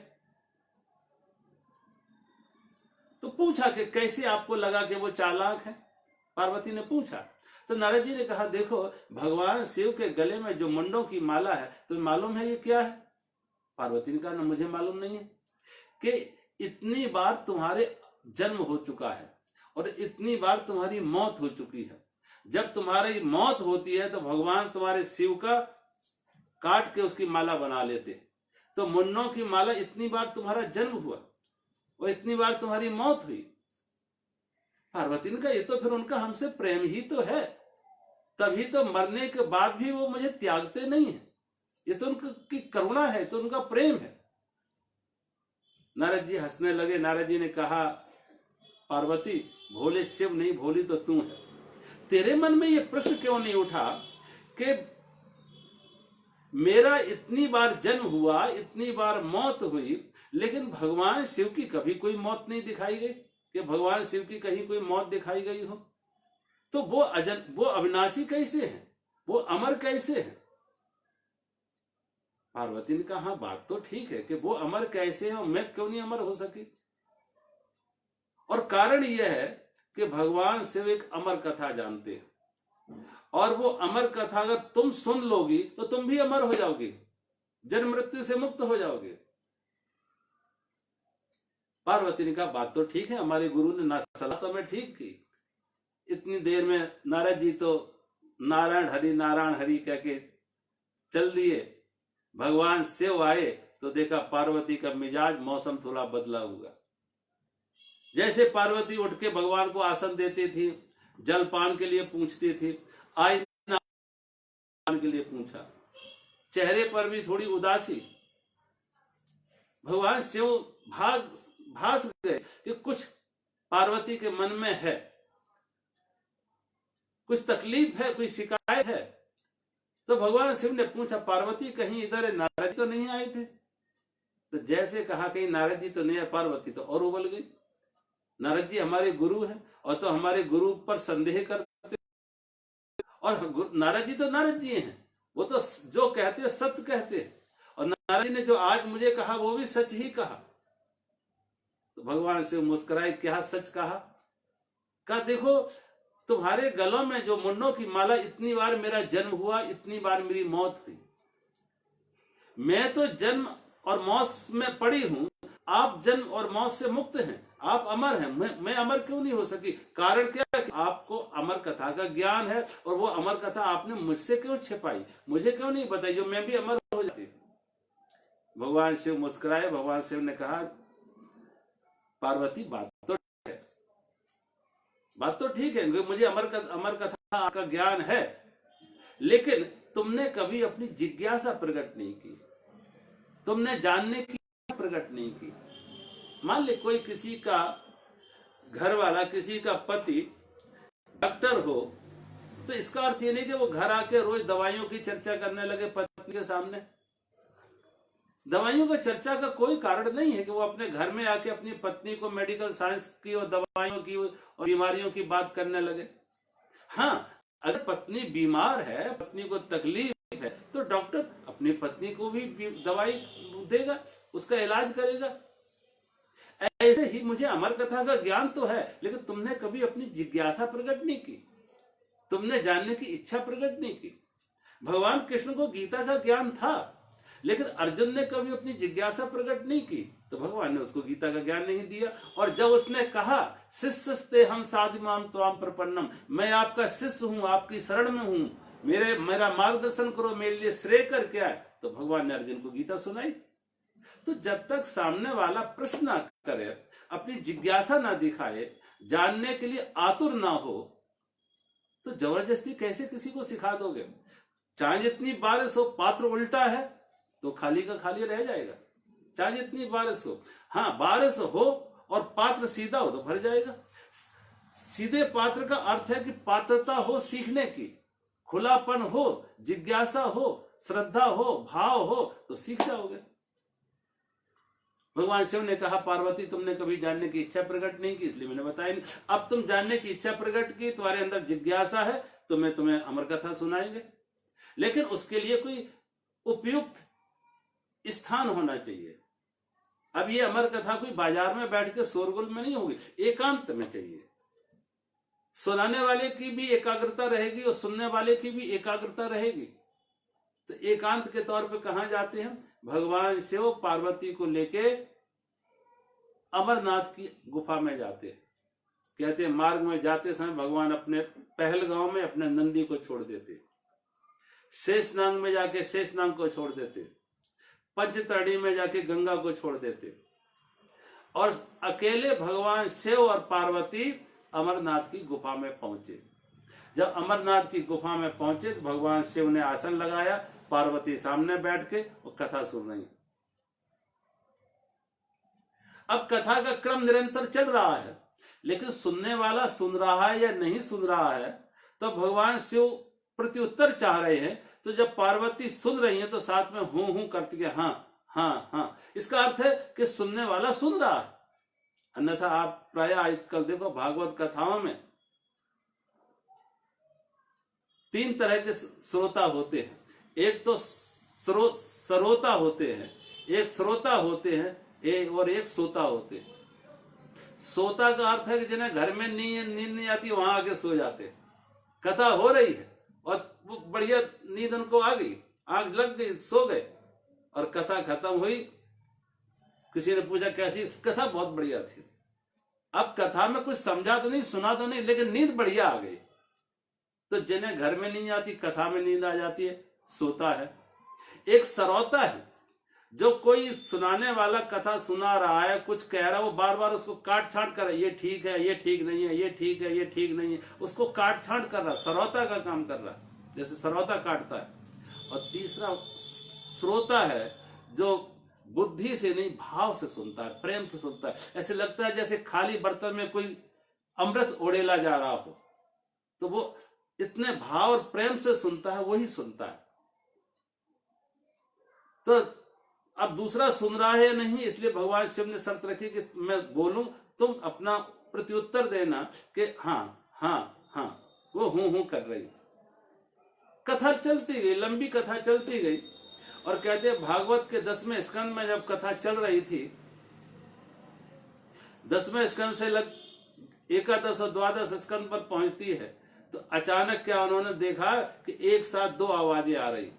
Speaker 1: तो पूछा कि कैसे आपको लगा कि वो चालाक है? पार्वती ने पूछा। तो नारद जी ने कहा, देखो भगवान शिव के गले में जो मुंडों की माला है, तुम्हें मालूम है ये क्या है? पार्वती ने कहा, ना मुझे मालूम नहीं है। कि इतनी बार तुम्हारे जन्म हो चुका है और इतनी बार तुम्हारी मौत हो चुकी है। जब तुम्हारी मौत होती है तो भगवान तुम्हारे शिव का काट के उसकी माला बना लेते। तो मुन्नों की माला, इतनी बार तुम्हारा जन्म हुआ और इतनी बार तुम्हारी मौत हुई। पार्वती ने कहा, ये तो फिर उनका हमसे प्रेम ही तो है, तभी तो मरने के बाद भी वो मुझे त्यागते नहीं है। ये तो उनकी करुणा है, तो उनका प्रेम है। नारद जी हंसने लगे। नारद जी ने कहा, पार्वती भोले शिव नहीं, भोली तो तू है। तेरे मन में ये प्रश्न क्यों नहीं उठा कि मेरा इतनी बार जन्म हुआ, इतनी बार मौत हुई, लेकिन भगवान शिव की कभी कोई मौत नहीं दिखाई गई? कि भगवान शिव की कहीं कोई मौत दिखाई गई हो? तो वो अविनाशी कैसे है, वो अमर कैसे है? पार्वती ने कहा, हाँ बात तो ठीक है कि वो अमर कैसे है और मैं क्यों नहीं अमर हो सकी। और कारण यह है कि भगवान शिव एक अमर कथा जानते हैं और वो अमर कथा अगर तुम सुन लोगी तो तुम भी अमर हो जाओगे, जन्म मृत्यु से मुक्त हो जाओगे। पार्वती ने कहा, बात तो ठीक है, हमारे गुरु ने सलाह तो हमें ठीक की। इतनी देर में नारद जी तो नारायण हरि कह के चल दिए। भगवान शिव आए तो देखा पार्वती का मिजाज, मौसम थोड़ा बदला हुआ। जैसे पार्वती उठ के भगवान को आसन देती थी, जलपान के लिए पूछती थी, आज जलपान के लिए पूछा, चेहरे पर भी थोड़ी उदासी। भगवान शिव भास गए कि कुछ पार्वती के मन में है, कुछ तकलीफ है, कोई शिकायत है। तो भगवान शिव ने पूछा, पार्वती कहीं इधर नारद तो नहीं आए थे? तो जैसे कहा कहीं नारद जी तो नहीं है, पार्वती तो और उबल गई। नारद जी हमारे गुरु हैं और तो हमारे गुरु पर संदेह करते, और नारद जी तो नारद जी हैं, वो तो जो कहते हैं सत्य कहते हैं, और नारद जी ने जो आज मुझे कहा वो भी सच ही कहा। तो भगवान शिव मुस्कुराए, क्या सच कहा? देखो तुम्हारे गलों में जो मुन्नों की माला, इतनी बार मेरा जन्म हुआ, इतनी बार मेरी मौत हुई। मैं तो जन्म और मौत में पड़ी हूं, आप जन्म और मौत से मुक्त हैं, आप अमर हैं, मैं अमर क्यों नहीं हो सकी? कारण क्या है कि आपको अमर कथा का ज्ञान है और वो अमर कथा आपने मुझसे क्यों छिपाई, मुझे क्यों नहीं बताई, जो मैं भी अमर हो जाती। भगवान शिव मुस्कुराए। भगवान शिव ने कहा, पार्वती बात तो ठीक है, मुझे अमर कथा का ज्ञान है, लेकिन तुमने कभी अपनी जिज्ञासा प्रकट नहीं की, तुमने जानने की प्रकट नहीं की। मान ले कोई किसी का घर वाला, किसी का पति डॉक्टर हो, तो इसका अर्थ ये नहीं कि वो घर आके रोज दवाइयों की चर्चा करने लगे पत्नी के सामने। दवाइयों का चर्चा का कोई कारण नहीं है कि वो अपने घर में आके अपनी पत्नी को मेडिकल साइंस की और दवाइयों की और बीमारियों की बात करने लगे। हाँ, अगर पत्नी बीमार है, पत्नी को तकलीफ है, तो डॉक्टर अपनी पत्नी को भी दवाई देगा, उसका इलाज करेगा। ऐसे ही मुझे अमर कथा का ज्ञान तो है, लेकिन तुमने कभी अपनी जिज्ञासा प्रकट नहीं की, तुमने जानने की इच्छा प्रकट नहीं की। भगवान कृष्ण को गीता का ज्ञान था, लेकिन अर्जुन ने कभी अपनी जिज्ञासा प्रकट नहीं की, तो भगवान ने उसको गीता का ज्ञान नहीं दिया। और जब उसने कहा, शिष्यस्ते हम साधिमाम त्वाम प्रपन्नम, मैं आपका शिष्य हूं, आपकी शरण में हूं, मेरा मार्गदर्शन करो, मेरे लिए श्रेय कर क्या है, तो भगवान ने अर्जुन को गीता सुनाई। तो जब तक सामने वाला प्रश्न ना करे, अपनी जिज्ञासा ना दिखाए, जानने के लिए आतुर ना हो, तो जबरदस्ती कैसे किसी को सिखा दोगे? चाहे जितनी बारिश हो, पात्र उल्टा है तो खाली का खाली रह जाएगा। चाहे जितनी बारिश हो, हाँ बारिश हो और पात्र सीधा हो तो भर जाएगा। सीधे पात्र का अर्थ है कि पात्रता हो सीखने की, खुलापन हो, जिज्ञासा हो, श्रद्धा हो, भाव हो, तो सीख जाओगे। भगवान शिव ने कहा पार्वती तुमने कभी जानने की इच्छा प्रकट नहीं की, इसलिए मैंने बताया नहीं। अब तुम जानने की इच्छा प्रकट की, तुम्हारे अंदर जिज्ञासा है, तो मैं तुम्हें अमर कथा सुनाएंगे, लेकिन उसके लिए कोई उपयुक्त स्थान होना चाहिए। अब ये अमर कथा कोई बाजार में बैठ के शोरगुल में नहीं होगी, एकांत में चाहिए। सुनाने वाले की भी एकाग्रता रहेगी और सुनने वाले की भी एकाग्रता रहेगी। तो एकांत के तौर पे कहां जाते हैं? भगवान शिव पार्वती को लेके अमरनाथ की गुफा में जाते हैं। कहते हैं मार्ग में जाते समय भगवान अपने पहलगांव में अपने नंदी को छोड़ देते, शेषनाग में जाके शेषनाग को छोड़ देते, पंचतरणी में जाके गंगा को छोड़ देते, और अकेले भगवान शिव और पार्वती अमरनाथ की गुफा में पहुंचे। जब अमरनाथ की गुफा में पहुंचे तो भगवान शिव ने आसन लगाया, पार्वती सामने बैठ के और कथा सुन रही। अब कथा का क्रम निरंतर चल रहा है, लेकिन सुनने वाला सुन रहा है या नहीं सुन रहा है, तो भगवान शिव प्रत्युत्तर चाह रहे हैं। तो जब पार्वती सुन रही है तो साथ में हूं हूं करती है, हाँ हाँ हाँ, इसका अर्थ है कि सुनने वाला सुन रहा है। अन्यथा आप प्राय आजकल देखो भागवत कथाओं में 3 तरह के श्रोता होते हैं। एक तो श्रोता होते हैं, एक श्रोता होते हैं, और एक सोता होते हैं। सोता का अर्थ है कि जिन्हें घर में नींद नहीं आती वहां आके सो जाते, कथा हो रही है और वो बढ़िया नींद उनको आ गई, आंख लग गई, सो गए, और कथा खत्म हुई। किसी ने पूछा कैसी कथा? बहुत बढ़िया थी। अब कथा में कुछ समझा तो नहीं, सुना तो नहीं, लेकिन नींद बढ़िया आ गई। तो जिन्हें घर में नींद आती, कथा में नींद आ जाती है, सोता है। एक श्रोता है, जो कोई सुनाने वाला कथा सुना रहा है, कुछ कह रहा है, वो बार बार उसको काट छांट कर रहा है, ये ठीक है, ये ठीक नहीं है, ये ठीक है, ये ठीक नहीं है, उसको काट छांट कर रहा है, श्रोता का काम कर रहा है, जैसे श्रोता काटता है। और तीसरा श्रोता है, जो बुद्धि से नहीं भाव से सुनता है, प्रेम से सुनता है। ऐसे लगता है जैसे खाली बर्तन में कोई अमृत उड़ेला जा रहा हो, तो वो इतने भाव और प्रेम से सुनता है, वही सुनता है। तो अब दूसरा सुन रहा है या नहीं, इसलिए भगवान शिव ने शर्त रखी कि मैं बोलूं, तुम अपना प्रत्युत्तर देना कि हाँ हाँ हाँ। वो हूं हूं कर रही। कथा चलती गई, लंबी कथा चलती गई, और कहते हैं भागवत के 10वें स्कंद में जब कथा चल रही थी, 10वें स्कंद से लग 11 और 12 स्कंद पर पहुंचती है, तो अचानक क्या उन्होंने देखा कि एक साथ 2 आवाजें आ रही,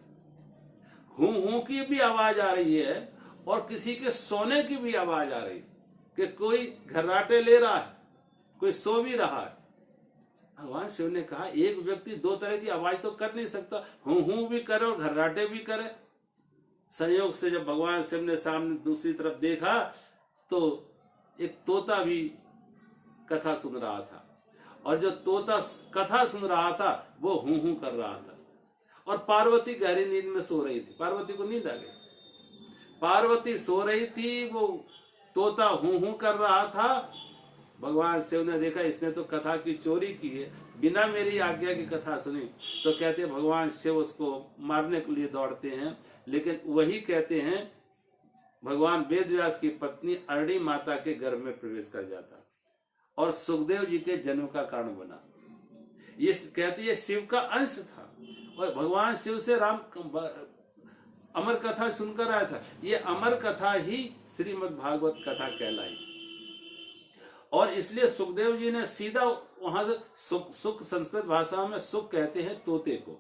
Speaker 1: हूं हूं की भी आवाज आ रही है और किसी के सोने की भी आवाज आ रही, कि कोई घर्राटे ले रहा है, कोई सो भी रहा है। भगवान शिव ने कहा एक व्यक्ति 2 तरह की आवाज तो कर नहीं सकता, हूं हूं भी करे और घर्राटे भी करे। संयोग से जब भगवान शिव ने सामने दूसरी तरफ देखा तो एक तोता भी कथा सुन रहा था, और जो तोता कथा सुन रहा था वो हूं हूं कर रहा था, और पार्वती गहरी नींद में सो रही थी। पार्वती को नींद आ गई, पार्वती सो रही थी, वो तोता हूं हूं कर रहा था। भगवान शिव ने देखा इसने तो कथा की चोरी की है, बिना मेरी आज्ञा की कथा सुनी। तो कहते हैं भगवान शिव उसको मारने के लिए दौड़ते हैं, लेकिन वही कहते हैं भगवान वेदव्यास की पत्नी अरणी माता के गर्भ में प्रवेश कर जाता और सुखदेव जी के जन्म का कारण बना। ये कहती है शिव का अंश था, और भगवान शिव से राम अमर कथा सुनकर आया था। ये अमर कथा ही श्रीमद् भागवत कथा कहलाई, और इसलिए सुखदेव जी ने सीधा वहां से सुख संस्कृत भाषा में सुख कहते हैं तोते को,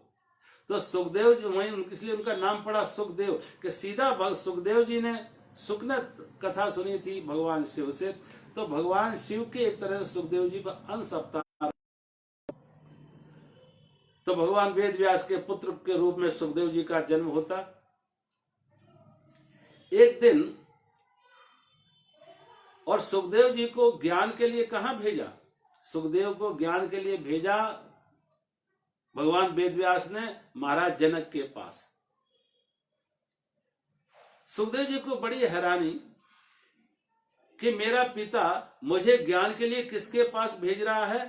Speaker 1: तो सुखदेव जी वहीं, इसलिए उनका नाम पड़ा सुखदेव, कि सीधा सुखदेव जी ने सुखनत कथा सुनी थी भगवान शिव से। तो भगवान शिव के एक तरह से सुखदेव जी का अंश अवतार। तो भगवान वेद व्यास के पुत्र के रूप में सुखदेव जी का जन्म होता। एक दिन, और सुखदेव जी को ज्ञान के लिए कहां भेजा? सुखदेव को ज्ञान के लिए भेजा भगवान वेदव्यास ने महाराज जनक के पास। सुखदेव जी को बड़ी हैरानी कि मेरा पिता मुझे ज्ञान के लिए किसके पास भेज रहा है?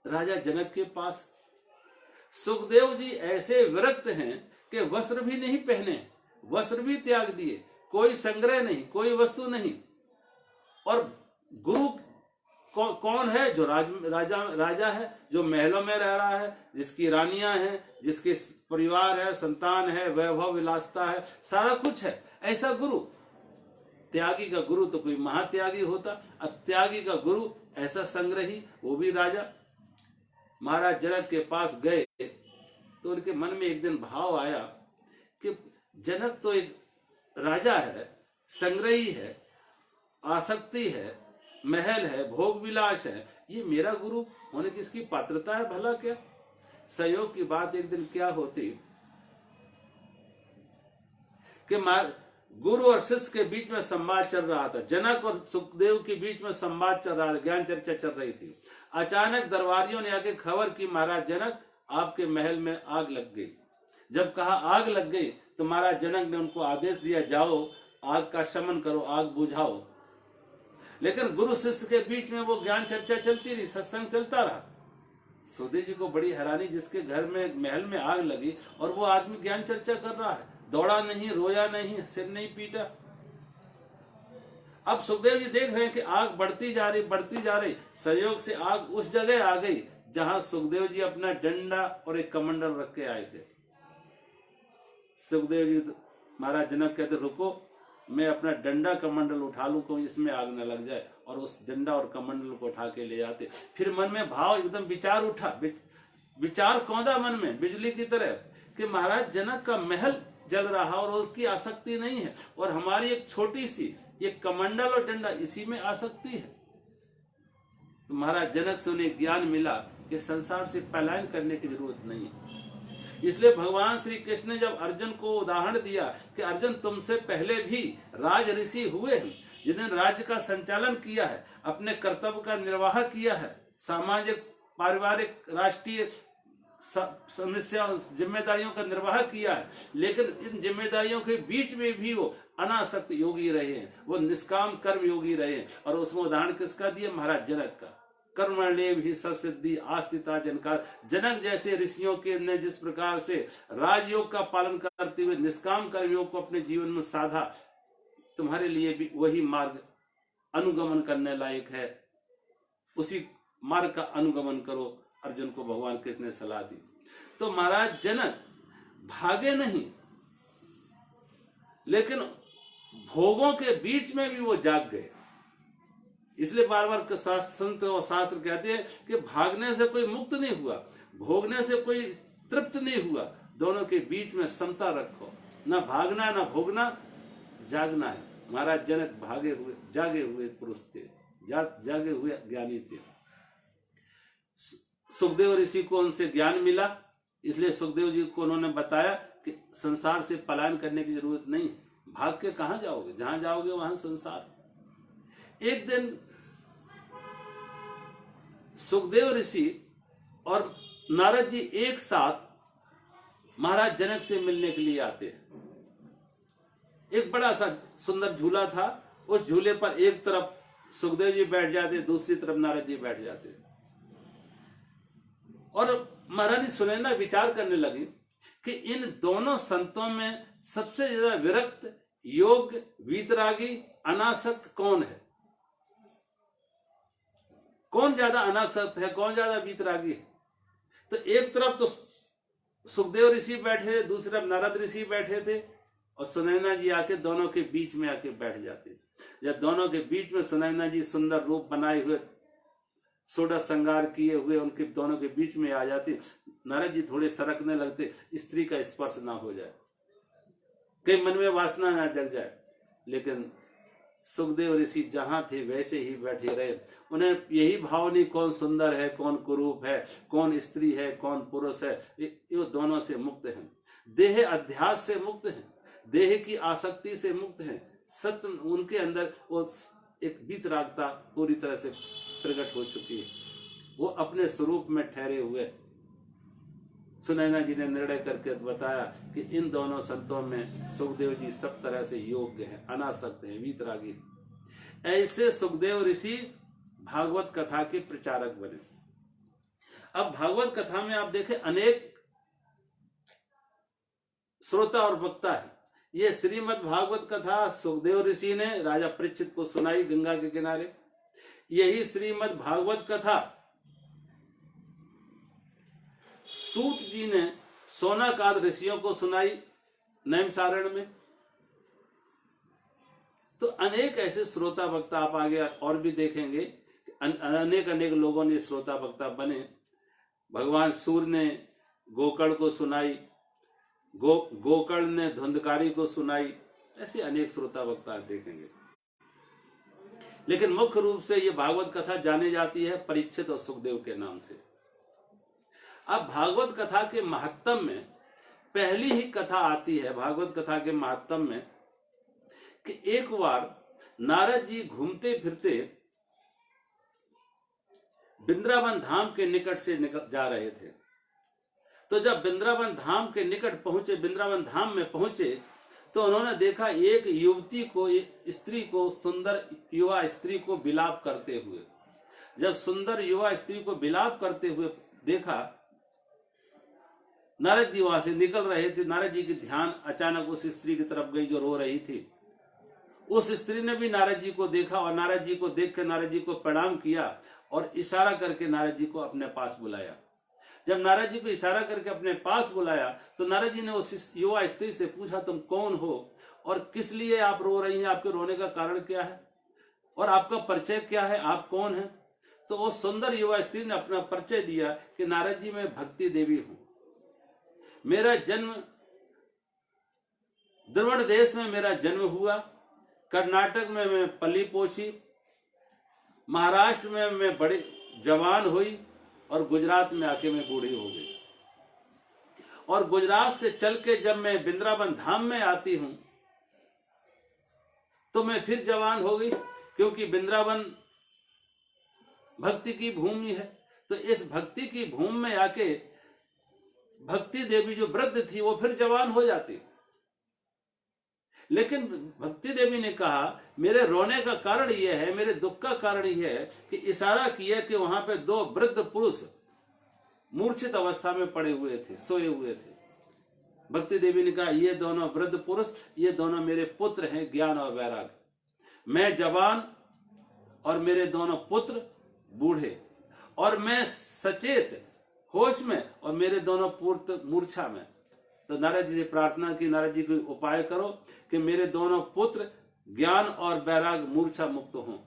Speaker 1: राजा जनक के पास। सुखदेव जी ऐसे विरक्त हैं कि वस्त्र भी नहीं पहने, वस्त्र भी त्याग दिए, कोई संग्रह नहीं, कोई वस्तु नहीं, और गुरु कौन है? जो राजा है, जो महलों में रह रहा है, जिसकी रानियां हैं, जिसके परिवार है, संतान है, वैभव विलासता है, सारा कुछ है, ऐसा गुरु। त्यागी का गुरु तो कोई महात्यागी होता, अत्यागी का गुरु ऐसा संग्रही, वो भी राजा। महाराज जनक के पास गए तो उनके मन में एक दिन भाव आया कि जनक तो एक राजा है, संग्रही है, आसक्ति है, महल है, भोग विलास है, ये मेरा गुरु होने की इसकी पात्रता है भला क्या? संयोग की बात एक दिन क्या होती कि गुरु और शिष्य के बीच में संवाद चल रहा था। जनक और सुखदेव के बीच में संवाद चल रहा था, ज्ञान चर्चा चल रही थी। अचानक दरबारियों ने आके खबर की, महाराज जनक आपके महल में आग लग गई। जब कहा आग लग गई तो महाराज जनक ने उनको आदेश दिया, जाओ आग का शमन करो, आग बुझाओ। लेकिन गुरु शिष्य के बीच में वो ज्ञान चर्चा चलती रही, सत्संग चलता रहा। सुखदेव जी को बड़ी हैरानी, जिसके घर में महल में आग लगी और वो आदमी ज्ञान चर्चा कर रहा है, दौड़ा नहीं, रोया नहीं, सिर नहीं पीटा। अब सुखदेव जी देख रहे हैं कि आग बढ़ती जा रही। संयोग से आग उस जगह आ गई जहां सुखदेव जी अपना डंडा और एक कमंडल रख के आए थे। सुखदेव जी महाराज जनक कहते, रुको, मैं अपना डंडा कमंडल उठा लूं, को इसमें आग न लग जाए, और उस डंडा और कमंडल को उठा के ले जाते। फिर मन में भाव एकदम विचार उठा, विचार कौंधा मन में बिजली की तरह कि महाराज जनक का महल जल रहा और उसकी आसक्ति नहीं है, और हमारी एक छोटी सी ये कमंडल और डंडा, इसी में आसक्ति है। तो महाराज जनक से उन्हें ज्ञान मिला कि संसार से पलायन करने की जरूरत नहीं है। इसलिए भगवान श्री कृष्ण ने जब अर्जुन को उदाहरण दिया कि अर्जुन तुमसे पहले भी राज ऋषि हुए हैं, जिन्होंने राज्य का संचालन किया है, अपने कर्तव्य का निर्वाह किया है, सामाजिक, पारिवारिक, राष्ट्रीय समस्या जिम्मेदारियों का निर्वाह किया है, लेकिन इन जिम्मेदारियों के बीच में भी वो अनासक्त योगी रहे हैं, वो निष्काम कर्म योगी रहे हैं। और उसमें उदाहरण किसका दिया? महाराज जनक का। कर्मण्येव हि सत्सिद्धि आस्थिता जनकार। जनक जैसे ऋषियों के ने जिस प्रकार से राजयोग का पालन करते हुए निष्काम कर्मयोग को अपने जीवन में साधा, तुम्हारे लिए भी वही मार्ग अनुगमन करने लायक है, उसी मार्ग का अनुगमन करो। अर्जुन को भगवान कृष्ण ने सलाह दी। तो महाराज जनक भागे नहीं, लेकिन भोगों के बीच में भी वो जाग गए। इसलिए बार बार संत और शास्त्र कहते हैं कि भागने से कोई मुक्त नहीं हुआ, भोगने से कोई तृप्त नहीं हुआ। दोनों के बीच में समता रखो, ना भागना ना भोगना, जागना है। महाराज जनक जागे हुए पुरुष थे, जागे हुए ज्ञानी थे। सुखदेव ऋषि को उनसे ज्ञान मिला, इसलिए सुखदेव जी को उन्होंने बताया कि संसार से पलायन करने की जरूरत नहीं, भाग के कहां जाओगे, जहां जाओगे वहां संसार। एक दिन सुखदेव ऋषि और नारद जी एक साथ महाराज जनक से मिलने के लिए आते हैं। एक बड़ा सा सुंदर झूला था, उस झूले पर एक तरफ सुखदेव जी बैठ जाते, दूसरी तरफ नारद जी बैठ जाते। और महारानी सुनैना विचार करने लगी कि इन दोनों संतों में सबसे ज्यादा विरक्त, योग, वीतरागी, अनासक्त कौन है? कौन ज्यादा अनासक्त है, कौन ज्यादा वीतरागी है? तो एक तरफ तो सुखदेव ऋषि बैठे थे, दूसरी तरफ नारद ऋषि बैठे थे, और सुनैना जी आके दोनों के बीच में आके बैठ जाते। जब दोनों के बीच में सुनैना जी सुंदर रूप बनाए हुए, सोडा श्रृंगार किए हुए उनके दोनों के बीच में आ जाती, नारद जी थोड़े सरकने लगते, स्त्री का स्पर्श ना हो जाए, कहीं मन में वासना ना जग जाए। लेकिन सुखदेव ऋषि जहां थे वैसे ही बैठे रहे। उन्हें यही भाव नहीं कौन सुंदर है, कौन कुरूप है, कौन स्त्री है, कौन पुरुष है, ये दोनों से मुक्त हैं। देह अध्यास से मुक्त हैं, देह की आसक्ति से मुक्त हैं। सत्य उनके अंदर वो एक वीतरागता पूरी तरह से प्रकट हो चुकी है, वो अपने स्वरूप में ठहरे हुए। सुनैना जी ने निर्णय करके बताया कि इन दोनों संतों में सुखदेव जी सब तरह से योग्य हैं, अनासक्त हैं, वीतरागी। ऐसे सुखदेव ऋषि भागवत कथा के प्रचारक बने। अब भागवत कथा में आप देखें अनेक श्रोता और वक्ता है। ये श्रीमद् भागवत कथा सुखदेव ऋषि ने राजा परीक्षित को सुनाई गंगा के किनारे। यही श्रीमद् भागवत कथा सूत जी ने सोनाकाद ऋषियों को सुनाई नैमिषारण्य में। तो अनेक ऐसे श्रोता वक्ता आप आगे और भी देखेंगे, अनेक अनेक लोगों ने श्रोता वक्ता बने। भगवान सूर्य ने गोकर्ण को सुनाई, गोकर्ण ने धुंधकारी को सुनाई, ऐसे अनेक श्रोता वक्ता देखेंगे। लेकिन मुख्य रूप से ये भागवत कथा जानी जाती है परीक्षित और सुखदेव के नाम से। अब भागवत कथा के महत्व में पहली ही कथा आती है भागवत कथा के महत्व में कि एक बार नारद जी घूमते फिरते वृंदावन धाम के निकट से जा रहे थे। तो जब वृंदावन धाम के निकट पहुंचे, वृंदावन धाम में पहुंचे, तो उन्होंने देखा एक युवती को, स्त्री को, सुंदर युवा स्त्री को विलाप करते हुए। जब सुंदर युवा स्त्री को विलाप करते हुए देखा, नारद जी वहां से निकल रहे थे। नारद जी की ध्यान अचानक उस स्त्री की तरफ गई जो रो रही थी। उस स्त्री ने भी नारद जी को देखा और नारद जी को देख कर नारद जी को प्रणाम किया और इशारा करके नारद जी को अपने पास बुलाया। जब नारद जी को इशारा करके अपने पास बुलाया तो नारद जी ने उस युवा स्त्री से पूछा, तुम कौन हो और किस लिए आप रो रही हैं, आपके रोने का कारण क्या है और आपका परिचय क्या है, आप कौन हैं? तो उस सुंदर युवा स्त्री ने अपना परिचय दिया कि नारद जी मैं भक्ति देवी हूं। मेरा जन्म द्रविड़ देश में मेरा जन्म हुआ, कर्नाटक में मैं पली पोसी, महाराष्ट्र में मैं बड़ी जवान हुई और गुजरात में आके मैं बूढ़ी हो गई। और गुजरात से चल के जब मैं वृंदावन धाम में आती हूं तो मैं फिर जवान हो गई, क्योंकि वृंदावन भक्ति की भूमि है। तो इस भक्ति की भूमि में आके भक्ति देवी जो वृद्ध थी वो फिर जवान हो जाती। लेकिन भक्ति देवी ने कहा मेरे रोने का कारण यह है, मेरे दुख का कारण यह है कि इशारा किया कि वहां पे दो वृद्ध पुरुष मूर्छित अवस्था में पड़े हुए थे, सोए हुए थे। भक्ति देवी ने कहा ये दोनों वृद्ध पुरुष, ये दोनों मेरे पुत्र हैं, ज्ञान और वैराग। मैं जवान और मेरे दोनों पुत्र बूढ़े, और मैं सचेत होश में और मेरे दोनों पुत्र मूर्छा में। तो नारद जी से प्रार्थना की, नारद जी कोई उपाय करो कि मेरे दोनों पुत्र ज्ञान और वैराग मूर्छा मुक्त हों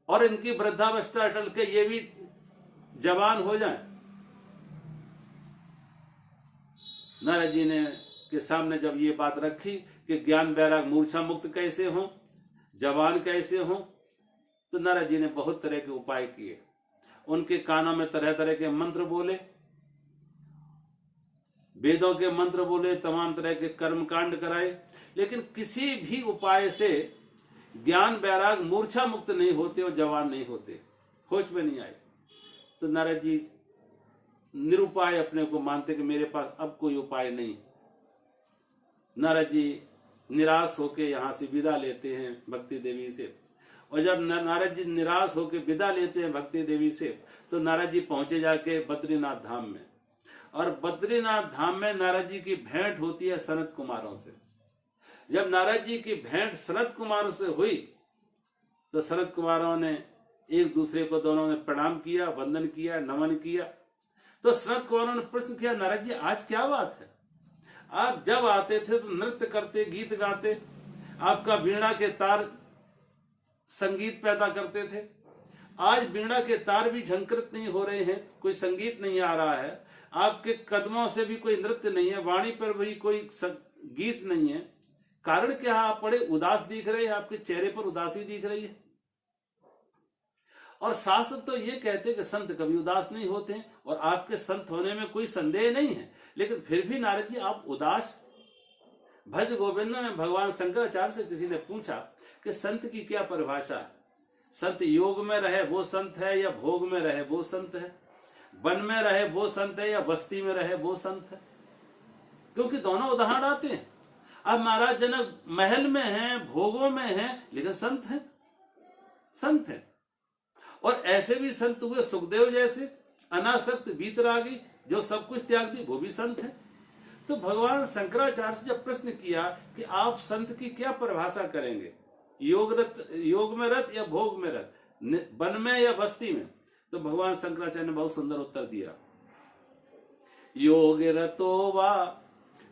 Speaker 1: और इनकी वृद्धावस्था टल के ये भी जवान हो जाएं। नारद जी ने के सामने जब ये बात रखी कि ज्ञान वैराग मूर्छा मुक्त कैसे हों, जवान कैसे हों, तो नारद जी ने बहुत तरह के उपाय किए। उनके कानों में तरह तरह के मंत्र बोले, वेदों के मंत्र बोले, तमाम तरह के कर्मकांड कराए, लेकिन किसी भी उपाय से ज्ञान वैराग मूर्छा मुक्त नहीं होते और जवान नहीं होते, होश में नहीं आए। तो नारद जी निरुपाय अपने को मानते कि मेरे पास अब कोई उपाय नहीं। नारद जी निराश होकर यहां से विदा लेते हैं भक्ति देवी से। और जब नारद जी निराश होकर विदा लेते हैं भक्ति देवी से, तो नारद जी पहुंचे जाके बद्रीनाथ धाम में। और बद्रीनाथ धाम में नारद जी की भेंट होती है सनत कुमारों से। जब नारद जी की भेंट सनत कुमारों से हुई तो सनत कुमारों ने एक दूसरे को दोनों ने प्रणाम किया, वंदन किया, नमन किया। तो सनत कुमारों ने प्रश्न किया, नारद जी आज क्या बात है? आप जब आते थे तो नृत्य करते, गीत गाते, आपका वीणा के तार संगीत पैदा करते थे। आज वीणा के तार भी झंकृत नहीं हो रहे हैं, कोई संगीत नहीं आ रहा है, आपके कदमों से भी कोई नृत्य नहीं है, वाणी पर भी कोई गीत नहीं है। कारण क्या है? आप बड़े उदास दिख रहे हैं, आपके चेहरे पर उदासी दिख रही है। और शास्त्र तो ये कहते हैं कि संत कभी उदास नहीं होते हैं, और आपके संत होने में कोई संदेह नहीं है। लेकिन फिर भी नारद जी आप उदास। भज गोविंद में भगवान शंकराचार्य से किसी ने पूछा कि संत की क्या परिभाषा है? संत योग में रहे वो संत है या भोग में रहे वो संत है? वन में रहे वो संत है या बस्ती में रहे वो संत है? क्योंकि दोनों उदाहरण आते हैं। अब महाराज जनक महल में हैं, भोगों में हैं, लेकिन संत हैं, संत हैं। और ऐसे भी संत हुए सुखदेव जैसे, अनासक्त वीतरागी, जो सब कुछ त्याग दी, वो भी संत है। तो भगवान शंकराचार्य से जब प्रश्न किया कि आप संत की क्या परिभाषा करेंगे, योग में रत या भोग में रत, वन में या बस्ती में, तो भगवान शंकराचार्य ने बहुत सुंदर उत्तर दिया, योग रतो वा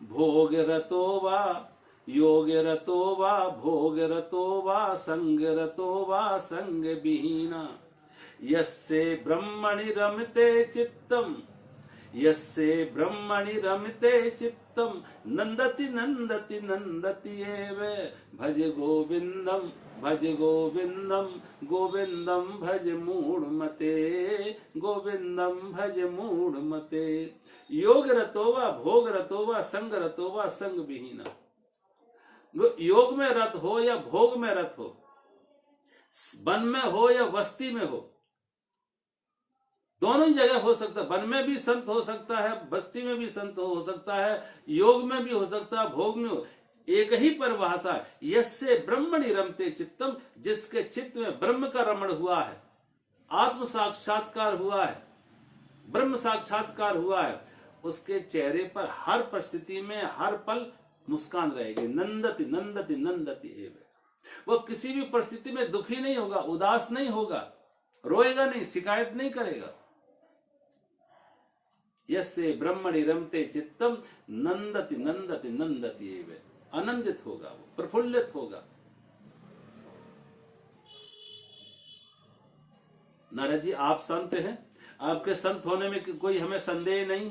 Speaker 1: भोग रतो वा, योग रतो वा भोग रतो वा, संग रतो वा संग विहीना, यस्से ब्रह्मणि रमते चित्तम, यस्से ब्रह्मणि रमते चित्तम, नंदति नंदति नंदति एव, भज गोविंदम भज गोविंदम, गोविंदम भज मूढ़मते, गोविंदम भज मूढ़मते, योग रतो वा भोग रतो वा, संग रतो वा संग विहीना। योग में रत हो या भोग में रत हो, वन में हो या बस्ती में हो, दोनों ही जगह हो सकता है। वन में भी संत हो सकता है, बस्ती में भी संत हो सकता है, योग में भी हो सकता है, भोग में हो। एक ही परिभाषा, यस्से ब्रह्मणि रमते चित्तम, जिसके चित्त में ब्रह्म का रमण हुआ है, आत्म साक्षात्कार हुआ है, ब्रह्म साक्षात्कार हुआ है, उसके चेहरे पर हर परिस्थिति में हर पल मुस्कान रहेगी। नंदति नंदति नंदति एव, वो किसी भी परिस्थिति में दुखी नहीं होगा, उदास नहीं होगा, रोएगा नहीं, शिकायत नहीं करेगा। यस्से ब्रह्मणि रमते चित्तम, नंदति नंदति नंदति एव, आनंदित होगा, वो प्रफुल्लित होगा। नारद जी, आप संत हैं, आपके संत होने में कोई हमें संदेह नहीं,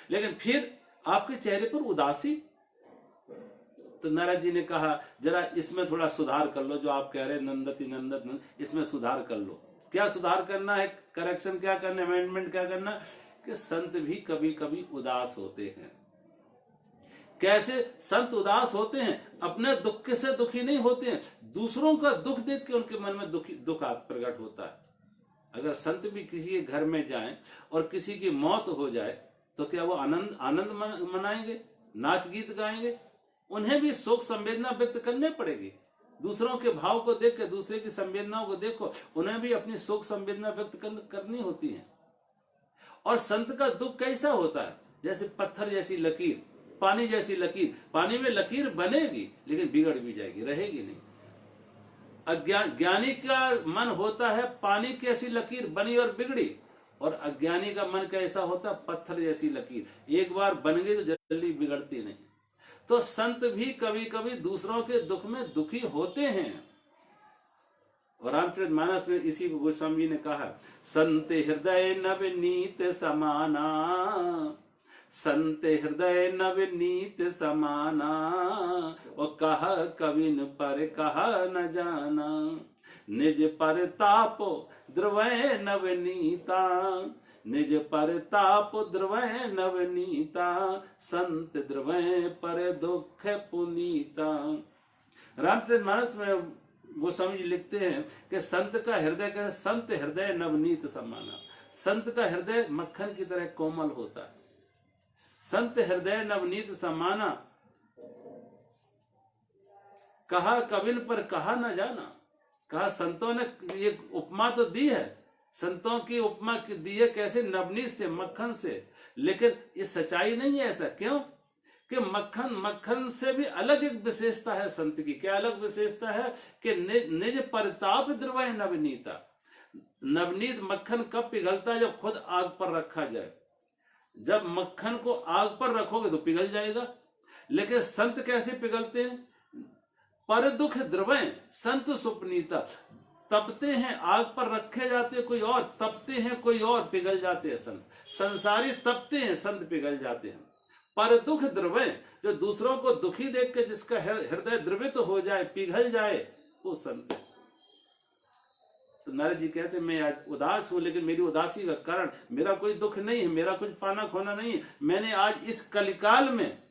Speaker 1: लेकिन फिर आपके चेहरे पर उदासी। तो नारद जी ने कहा, जरा इसमें थोड़ा सुधार कर लो, जो आप कह रहे नंदति नंदत नंद, इसमें सुधार कर लो। क्या सुधार करना है, करेक्शन क्या करना है, अमेंडमेंट क्या करना, कि संत भी कभी कभी उदास होते हैं। कैसे संत उदास होते हैं? अपने दुख से दुखी नहीं होते हैं, दूसरों का दुख देख के उनके मन में दुख प्रकट होता है। अगर संत भी किसी के घर में जाएं और किसी की मौत हो जाए, तो क्या वो आनंद मनाएंगे, नाच गीत गाएंगे? उन्हें भी शोक संवेदना व्यक्त करने पड़ेगी। दूसरों के भाव को देख के, दूसरे की संवेदनाओं को देखो, उन्हें भी अपनी शोक संवेदना व्यक्त करनी होती है। और संत का दुख कैसा होता है? जैसे पत्थर जैसी लकीर, पानी जैसी लकीर। पानी में लकीर बनेगी लेकिन बिगड़ भी जाएगी, रहेगी नहीं। ज्ञानी का मन होता है पानी की ऐसी लकीर, बनी और बिगड़ी। और अज्ञानी का मन कैसा होता है? पत्थर जैसी लकीर, एक बार बन गई तो जल्दी बिगड़ती नहीं। तो संत भी कभी कभी दूसरों के दुख में दुखी होते हैं। और रामचरितमानस में इसी को गोस्वामी जी ने कहा, संत हृदय नवनीत समाना, संत हृदय नवनीत समाना, और कहा कविन पर कहा न जाना, निज पर तापो द्रवय नवनीता, निज पर ताप द्रवय नवनीता, संत द्रवय पर दुख पुनीता। रामचरितमानस में गोस्वामी जी लिखते हैं कि संत का हृदय का, संत हृदय नवनीत समाना, संत का हृदय मक्खन की तरह कोमल होता है। संत हृदय नवनीत समाना, कहा कविन पर कहा न जाना। कहा संतों ने ये उपमा तो दी है, संतों की उपमा दी है कैसे? नवनीत से, मक्खन से। लेकिन ये सच्चाई नहीं है ऐसा। क्यों? कि मक्खन से भी अलग एक विशेषता है संत की। क्या अलग विशेषता है? कि निज परताप द्रवय नवनीता। नवनीत मक्खन कब पिघलता है? जब खुद आग पर रखा जाए। जब मक्खन को आग पर रखोगे तो पिघल जाएगा। लेकिन संत कैसे पिघलते हैं? पर दुख द्रवय संत सुपनीता। तपते हैं, आग पर रखे जाते हैं कोई और, तपते हैं कोई और, पिघल जाते हैं संत। संसारी तपते हैं, संत पिघल जाते हैं। पर दुख द्रवय, जो दूसरों को दुखी देख के जिसका हृदय द्रवित हो जाए, पिघल जाए, वो संत। तो नारद जी कहते मैं आज उदास हूं, लेकिन मेरी उदासी का कारण मेरा कोई दुख नहीं है, मेरा कुछ पाना खोना नहीं है। मैंने आज इस कलिकाल में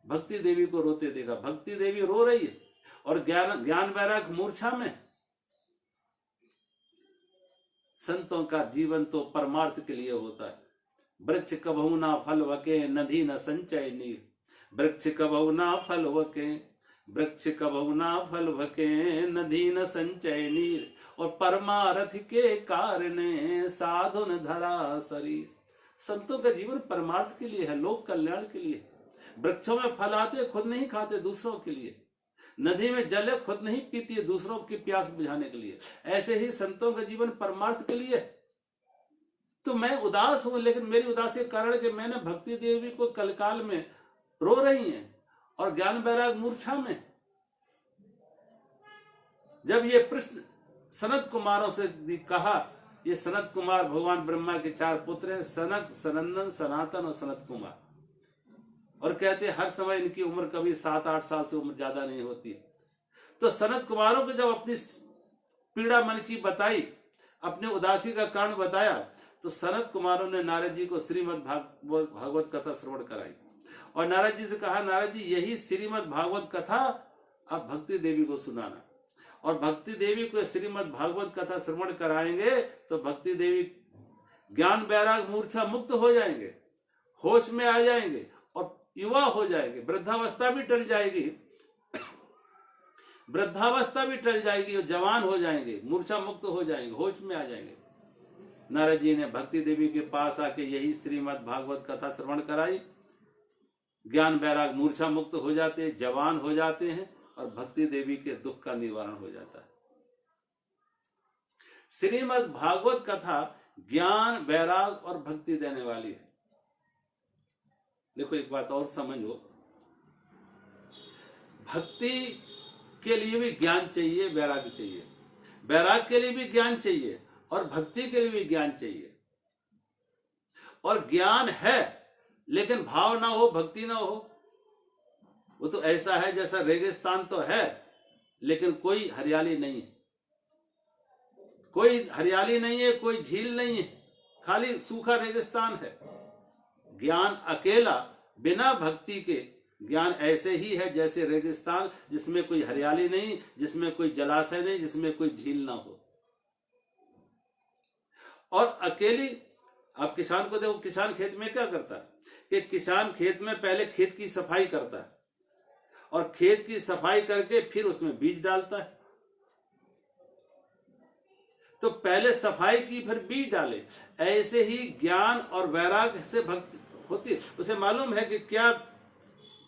Speaker 1: भक्ति देवी को रोते देखा। भक्ति देवी रो रही है और ज्ञान वैराग मूर्छा में। संतों का जीवन तो परमार्थ के लिए होता है। वृक्ष कबहु ना फल वके, नदी न संचय नीर। वृक्ष कबहु ना फल वके, वृक्ष कबहु ना फल वके, नदी न संचय नीर। और परमारथ के कारणे साधुन धरा शरीर। संतों का जीवन परमार्थ के लिए है, लोक कल्याण के लिए। वृक्षों में फल आते खुद नहीं खाते, दूसरों के लिए। नदी में जल है, खुद नहीं पीती है, दूसरों की प्यास बुझाने के लिए। ऐसे ही संतों का जीवन परमार्थ के लिए। तो मैं उदास हूं, लेकिन मेरी उदासी के कारण कि मैंने भक्ति देवी को कलकाल में रो रही हैं और ज्ञान वैराग मूर्छा में। जब ये प्रश्न सनत कुमारों से कहा, ये सनत कुमार भगवान ब्रह्मा के 4 पुत्र हैं, सनक, सनंदन, सनातन और सनत कुमार। और कहते हैं हर समय इनकी उम्र कभी 7-8 साल से उम्र ज्यादा नहीं होती। तो सनत कुमारों को जब अपनी पीड़ा मन की बताई, अपने उदासी का कारण बताया, तो सनत कुमारों ने नारद जी को श्रीमद् भागवत कथा श्रवण कराई और नारद जी से कहा, नारद जी यही श्रीमद् भागवत कथा आप भक्ति देवी को सुनाना। और भक्ति देवी को श्रीमद् भागवत कथा श्रवण कराएंगे तो भक्ति देवी ज्ञान वैराग मूर्छा मुक्त हो जाएंगे, होश में आ जाएंगे और युवा हो जाएंगे। वृद्धावस्था भी टल जाएगी, वृद्धावस्था भी टल जाएगी और जवान हो जाएंगे, मूर्छा मुक्त हो जाएंगे, होश में आ जाएंगे। नारद जी ने भक्ति देवी के पास आके यही श्रीमद् भागवत कथा श्रवण कराई। ज्ञान वैराग मूर्छा मुक्त हो जाते, जवान हो जाते हैं और भक्ति देवी के दुख का निवारण हो जाता है। श्रीमद् भागवत कथा ज्ञान वैराग और भक्ति देने वाली है। देखो एक बात और समझो, भक्ति के लिए भी ज्ञान चाहिए, वैराग चाहिए। वैराग के लिए भी ज्ञान चाहिए और भक्ति के लिए भी ज्ञान चाहिए। और ज्ञान है लेकिन भाव ना हो, भक्ति ना हो, वो तो ऐसा है जैसा रेगिस्तान तो है लेकिन कोई हरियाली नहीं है। कोई हरियाली नहीं है, कोई झील नहीं है, खाली सूखा रेगिस्तान है। ज्ञान अकेला बिना भक्ति के ज्ञान ऐसे ही है जैसे रेगिस्तान, जिसमें कोई हरियाली नहीं, जिसमें कोई जलाशय नहीं, जिसमें कोई झील ना हो। और अकेली, आप किसान को देखो, किसान खेत में क्या करता है कि किसान खेत में पहले खेत की सफाई करता है और खेत की सफाई करके फिर उसमें बीज डालता है। तो पहले सफाई की फिर बीज डाले। ऐसे ही ज्ञान और वैराग से भक्ति होती है। उसे मालूम है कि क्या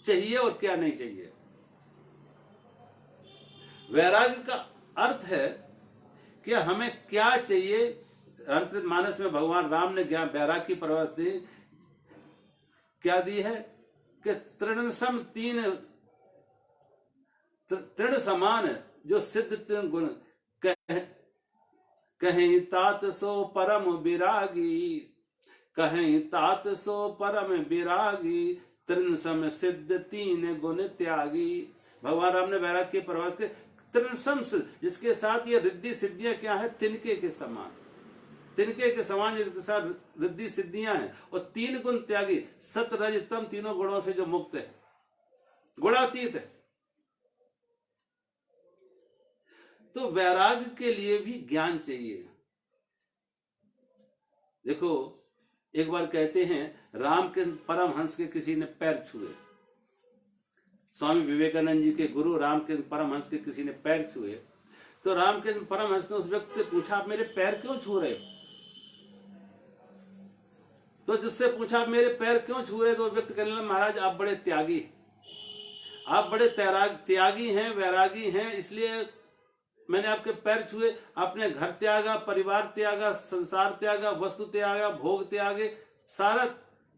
Speaker 1: चाहिए और क्या नहीं चाहिए। वैराग्य का अर्थ है कि हमें क्या चाहिए। रामचरितमानस में भगवान राम ने ज्ञान वैराग की परवरिश दी, क्या दी है कि तृण सम 3 तृण समान जो सिद्ध 3 गुण कहीं तात सो परम विरागी, कहीं तात सो परम विरागी, तृण सम सिद्ध 3 गुण त्यागी। भगवान राम ने वैराग की परवरिश के तृण सम, जिसके साथ ये रिद्धि सिद्धियां क्या है, तिनके के समान, तिनके के समान जिसके साथ रिद्धि सिद्धियां हैं। और 3 गुण त्यागी, सत रज तम, तीनों गुणों से जो मुक्त है, गुणातीत है। तो वैराग्य के लिए भी ज्ञान चाहिए। देखो एक बार कहते हैं राम के परमहंस के किसी ने पैर छुए। स्वामी विवेकानंद जी के गुरु राम के परमहंस के किसी ने पैर छुए। तो राम के परमहंस ने उस व्यक्ति से पूछा, आप मेरे पैर क्यों छू रहे हो? तो जिससे पूछा आप मेरे पैर क्यों छू रहे, तो व्यक्ति कहने लगा, महाराज आप बड़े त्यागी, आप बड़े त्यागी हैं, वैरागी हैं, इसलिए मैंने आपके पैर छुए। आपने घर त्यागा, परिवार त्यागा, संसार त्यागा, वस्तु त्यागा, भोग त्यागे, सारा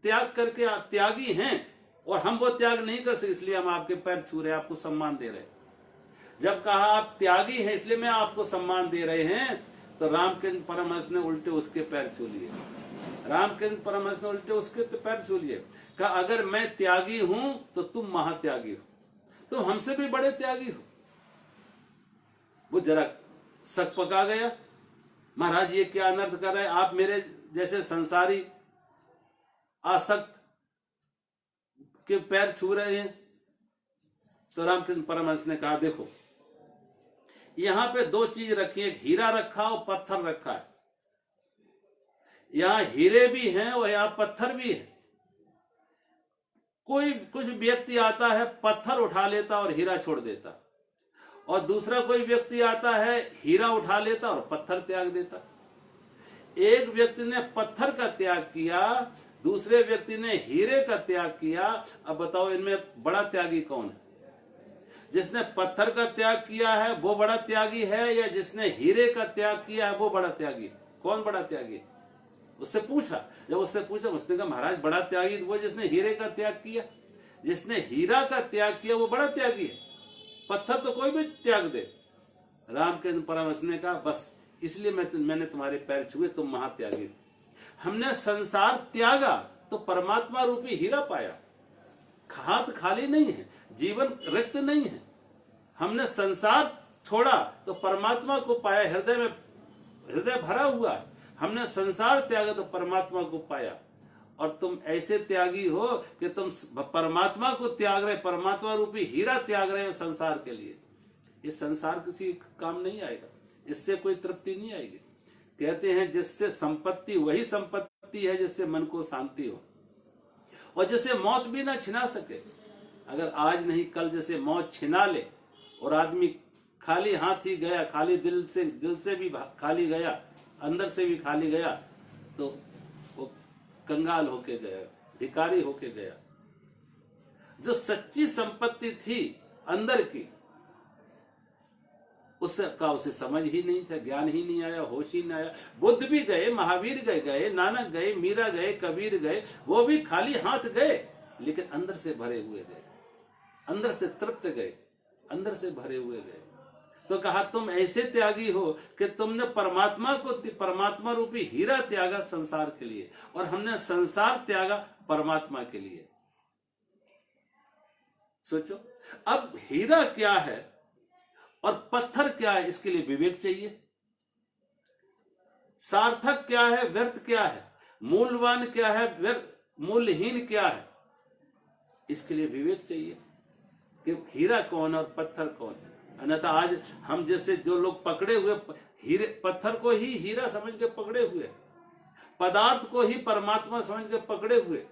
Speaker 1: त्याग करके आप त्यागी हैं और हम वो त्याग नहीं कर सकते, इसलिए हम आपके पैर छू रहे, आपको सम्मान दे रहे। जब कहा आप त्यागी हैं इसलिए मैं आपको सम्मान दे रहे हैं, तो रामकृष्ण परमहंस ने उल्टे उसके पैर छू लिए। रामकृष्ण परमहंस ने उल्टे उसके पैर छू लिए। कहा अगर मैं त्यागी हूं तो तुम महात्यागी हो, तुम हमसे भी बड़े त्यागी हो। वो जरा शक पका गया, महाराज ये क्या अनर्थ कर रहे हैं, आप मेरे जैसे संसारी आसक्त के पैर छू रहे हैं। तो रामकृष्ण परमहंस ने कहा देखो यहां पे 2 चीज रखी है, हीरा रखा और पत्थर रखा है। यहां हीरे भी हैं और यहां पत्थर भी है। कोई कुछ व्यक्ति आता है, पत्थर उठा लेता और हीरा छोड़ देता, और दूसरा कोई व्यक्ति आता है, हीरा उठा लेता और पत्थर त्याग देता। एक व्यक्ति ने पत्थर का त्याग किया दूसरे व्यक्ति ने हीरे का त्याग किया। अब बताओ इनमें बड़ा त्यागी कौन है? जिसने पत्थर का त्याग किया है वो बड़ा त्यागी है, या जिसने हीरे का त्याग किया है वो बड़ा त्यागी? कौन बड़ा त्यागी? उससे पूछा, जब उससे पूछा उसने कहा महाराज बड़ा त्यागी वो जिसने हीरे का त्याग किया। जिसने हीरा का त्याग किया वो बड़ा त्यागी है। पत्थर तो कोई भी त्याग दे। रामकृष्ण परमहंस ने कहा बस इसलिए मैंने तुम्हारे पैर छुए, तुम महात्यागी। हमने संसार त्यागा तो परमात्मा रूपी हीरा पाया। हाथ खाली नहीं है, जीवन रिक्त नहीं है। हमने संसार छोड़ा तो परमात्मा को पाया, हृदय भरा हुआ है। हमने संसार त्यागा तो परमात्मा को पाया। और तुम ऐसे त्यागी हो कि तुम परमात्मा को त्याग रहे, परमात्मा रूपी हीरा त्याग रहे हो संसार के लिए। ये संसार किसी काम नहीं आएगा, इससे कोई तृप्ति नहीं आएगी। कहते हैं जिससे संपत्ति वही संपत्ति है जिससे मन को शांति हो, और जिसे मौत भी ना छिना सके। अगर आज नहीं कल जैसे मौत छिना ले और आदमी खाली हाथ ही गया, खाली दिल से भी खाली गया, अंदर से भी खाली गया, तो वो कंगाल होके गया, भिखारी होके गया। जो सच्ची संपत्ति थी अंदर की, उसे समझ ही नहीं था, ज्ञान ही नहीं आया, होश ही नहीं आया। बुद्ध भी गए, महावीर गए, नानक गए, मीरा गए, कबीर गए, वो भी खाली हाथ गए, लेकिन अंदर से भरे हुए गए, अंदर से तृप्त गए, अंदर से भरे हुए गए। तो कहा तुम ऐसे त्यागी हो कि तुमने परमात्मा रूपी हीरा त्यागा संसार के लिए, और हमने संसार त्यागा परमात्मा के लिए। सोचो, अब हीरा क्या है और पत्थर क्या है, इसके लिए विवेक चाहिए। सार्थक क्या है, व्यर्थ क्या है, मूल्यवान क्या है, मूल्यहीन क्या है, इसके लिए विवेक चाहिए कि हीरा कौन है और पत्थर कौन है। अन्यथा आज हम जैसे जो लोग पकड़े हुए पत्थर को ही हीरा समझ के पकड़े हुए, पदार्थ को ही परमात्मा समझ के पकड़े हुए।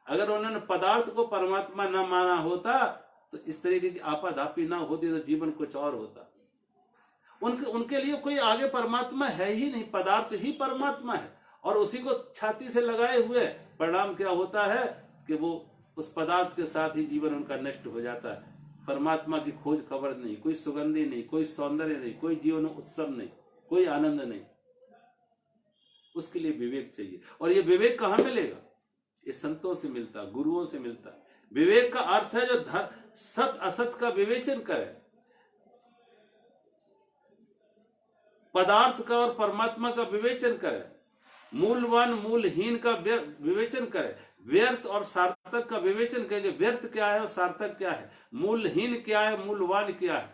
Speaker 1: अगर उन्होंने पदार्थ को परमात्मा न माना होता तो इस तरीके की आपाधापी ना होती, तो जीवन कुछ और होता। उनके लिए कोई आगे परमात्मा है ही नहीं, पदार्थ ही परमात्मा है, और उसी को छाती से लगाए हुए। परिणाम क्या होता है कि वो उस पदार्थ के साथ ही जीवन उनका नष्ट हो जाता है। परमात्मा की खोज खबर नहीं, कोई सुगंधी नहीं, कोई सौंदर्य नहीं, कोई जीवन उत्सव नहीं, कोई आनंद नहीं। उसके लिए विवेक चाहिए। और ये विवेक कहां मिलेगा? ये संतों से मिलता, गुरुओं से मिलता। विवेक का अर्थ है जो सत असत का विवेचन करे, पदार्थ का और परमात्मा का विवेचन करे, मूलवान मूलहीन का विवेचन करे, व्यर्थ और सार्थक का विवेचन करेंगे। व्यर्थ क्या है और सार्थक क्या है, मूलहीन क्या है, मूलवान क्या है,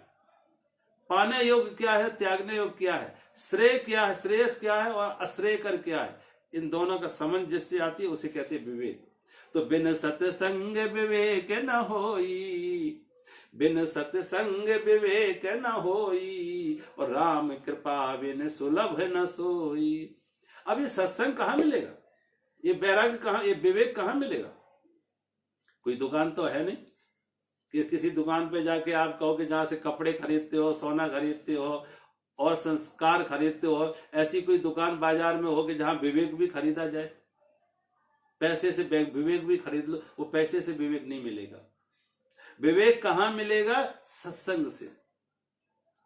Speaker 1: पाने योग्य क्या है, त्यागने योग्य क्या है, श्रेय क्या है, श्रेयस क्या है, और अश्रेय कर क्या है। इन दोनों का संबंध जिससे आती है उसे कहते हैं विवेक। तो बिन सत्संग विवेक न होई, बिन सत्संग विवेक न होई, और राम कृपा बिन सुलभ न सोई। अब ये सत्संग कहां मिलेगा, ये वैराग्य कहां, ये विवेक कहां मिलेगा? कोई दुकान तो है नहीं कि किसी दुकान पे जाके आप कहो कि जहां से कपड़े खरीदते हो, सोना खरीदते हो और संस्कार खरीदते हो, ऐसी कोई दुकान बाजार में हो कि जहां विवेक भी खरीदा जाए। पैसे से विवेक भी खरीद लो, वो पैसे से विवेक नहीं मिलेगा। विवेक कहां मिलेगा? सत्संग से।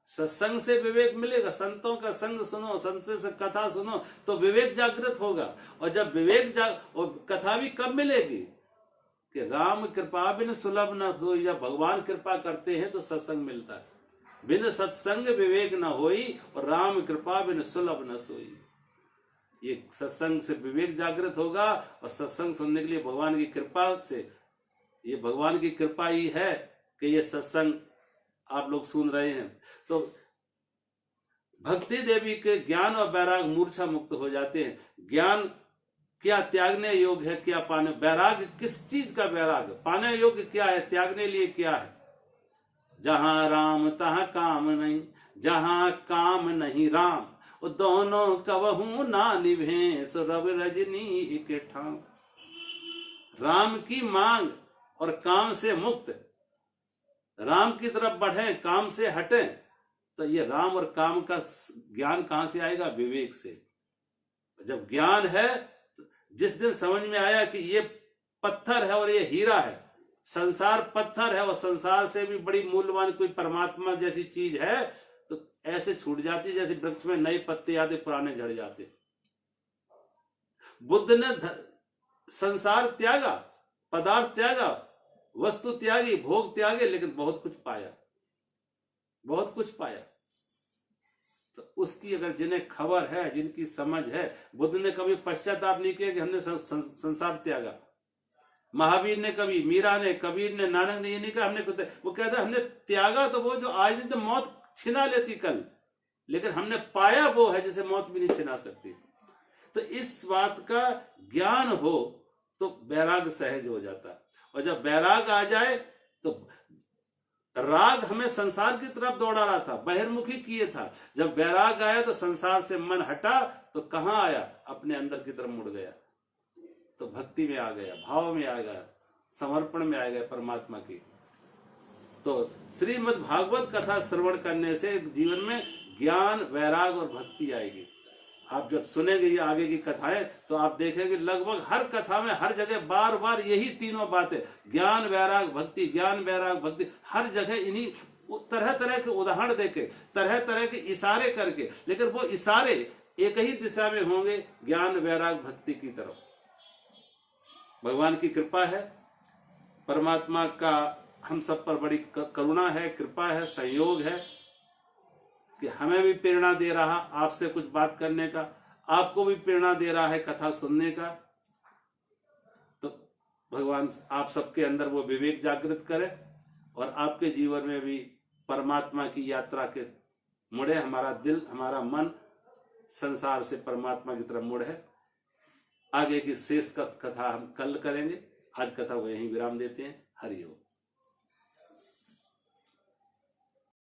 Speaker 1: सत्संग से विवेक मिलेगा। संतों का संग सुनो, संतों से कथा सुनो तो विवेक जागृत होगा। और जब विवेक और कथा भी कब मिलेगी कि राम कृपा बिन सुलभ न हो, या भगवान कृपा करते हैं तो सत्संग मिलता है। बिन सत्संग विवेक न होई, और राम कृपा बिन सुलभ न सोई। ये सत्संग से विवेक जागृत होगा, और सत्संग सुनने के लिए भगवान की कृपा से, ये भगवान की कृपा ही है कि ये सत्संग आप लोग सुन रहे हैं। तो भक्ति देवी के ज्ञान और वैराग मूर्छा मुक्त हो जाते हैं। ज्ञान क्या त्यागने योग्य है, क्या पाने, वैराग किस चीज का वैराग, पाने योग्य क्या है, त्यागने लिए क्या है। जहां राम तहां काम नहीं, जहां काम नहीं राम, वो दोनों कवहू ना निभे, सो रब रजनी एक ठाम। राम की मांग और काम से मुक्त, राम की तरफ बढ़े, काम से हटे, तो ये राम और काम का ज्ञान कहां से आएगा? विवेक से। जब ज्ञान है जिस दिन समझ में आया कि ये पत्थर है और ये हीरा है, संसार पत्थर है और संसार से भी बड़ी मूल्यवान कोई परमात्मा जैसी चीज है, तो ऐसे छूट जाती जैसे वृक्ष में नए पत्ते आते पुराने झड़ जाते। बुद्ध ने संसार त्यागा, पदार्थ त्यागा, वस्तु त्यागी, भोग त्यागे, लेकिन बहुत कुछ पाया, बहुत कुछ पाया। तो उसकी अगर जिन्हें खबर है, जिनकी समझ है, बुद्ध ने कभी पश्चाताप नहीं किया कि हमने संसार त्यागा। महावीर ने कभी, मीरा ने, कबीर ने, नानक ने ये नहीं कहा हमने, वो कहता हमने त्यागा तो वो जो आज नहीं तो मौत छिना लेती कल, लेकिन हमने पाया वो है जिसे मौत भी नहीं छिना सकती। तो इस बात का ज्ञान हो तो वैराग सहज हो जाता, और जब वैराग आ जाए तो राग हमें संसार की तरफ दौड़ा रहा था, बहिर्मुखी किए था, जब वैराग आया तो संसार से मन हटा, तो कहां आया, अपने अंदर की तरफ मुड़ गया, तो भक्ति में आ गया, भाव में आ गया, समर्पण में आ गया परमात्मा की। तो श्रीमद् भागवत कथा श्रवण करने से जीवन में ज्ञान, वैराग और भक्ति आएगी। आप जब सुनेंगे ये आगे की कथाएं तो आप देखेंगे लगभग हर कथा में, हर जगह बार बार यही तीनों बातें, ज्ञान, वैराग, भक्ति, ज्ञान, वैराग, भक्ति, हर जगह इन्हीं तरह तरह के उदाहरण देके, तरह तरह के इशारे करके, लेकिन वो इशारे एक ही दिशा में होंगे, ज्ञान, वैराग, भक्ति की तरफ। भगवान की कृपा है, परमात्मा का हम सब पर बड़ी करुणा है, कृपा है, संयोग है कि हमें भी प्रेरणा दे रहा आपसे कुछ बात करने का, आपको भी प्रेरणा दे रहा है कथा सुनने का। तो भगवान आप सबके अंदर वो विवेक जागृत करे और आपके जीवन में भी परमात्मा की यात्रा के मुड़े, हमारा दिल, हमारा मन संसार से परमात्मा की तरफ मुड़े। आगे की शेष कथा हम कल करेंगे, आज कथा को यहीं विराम देते हैं। हरि ओम।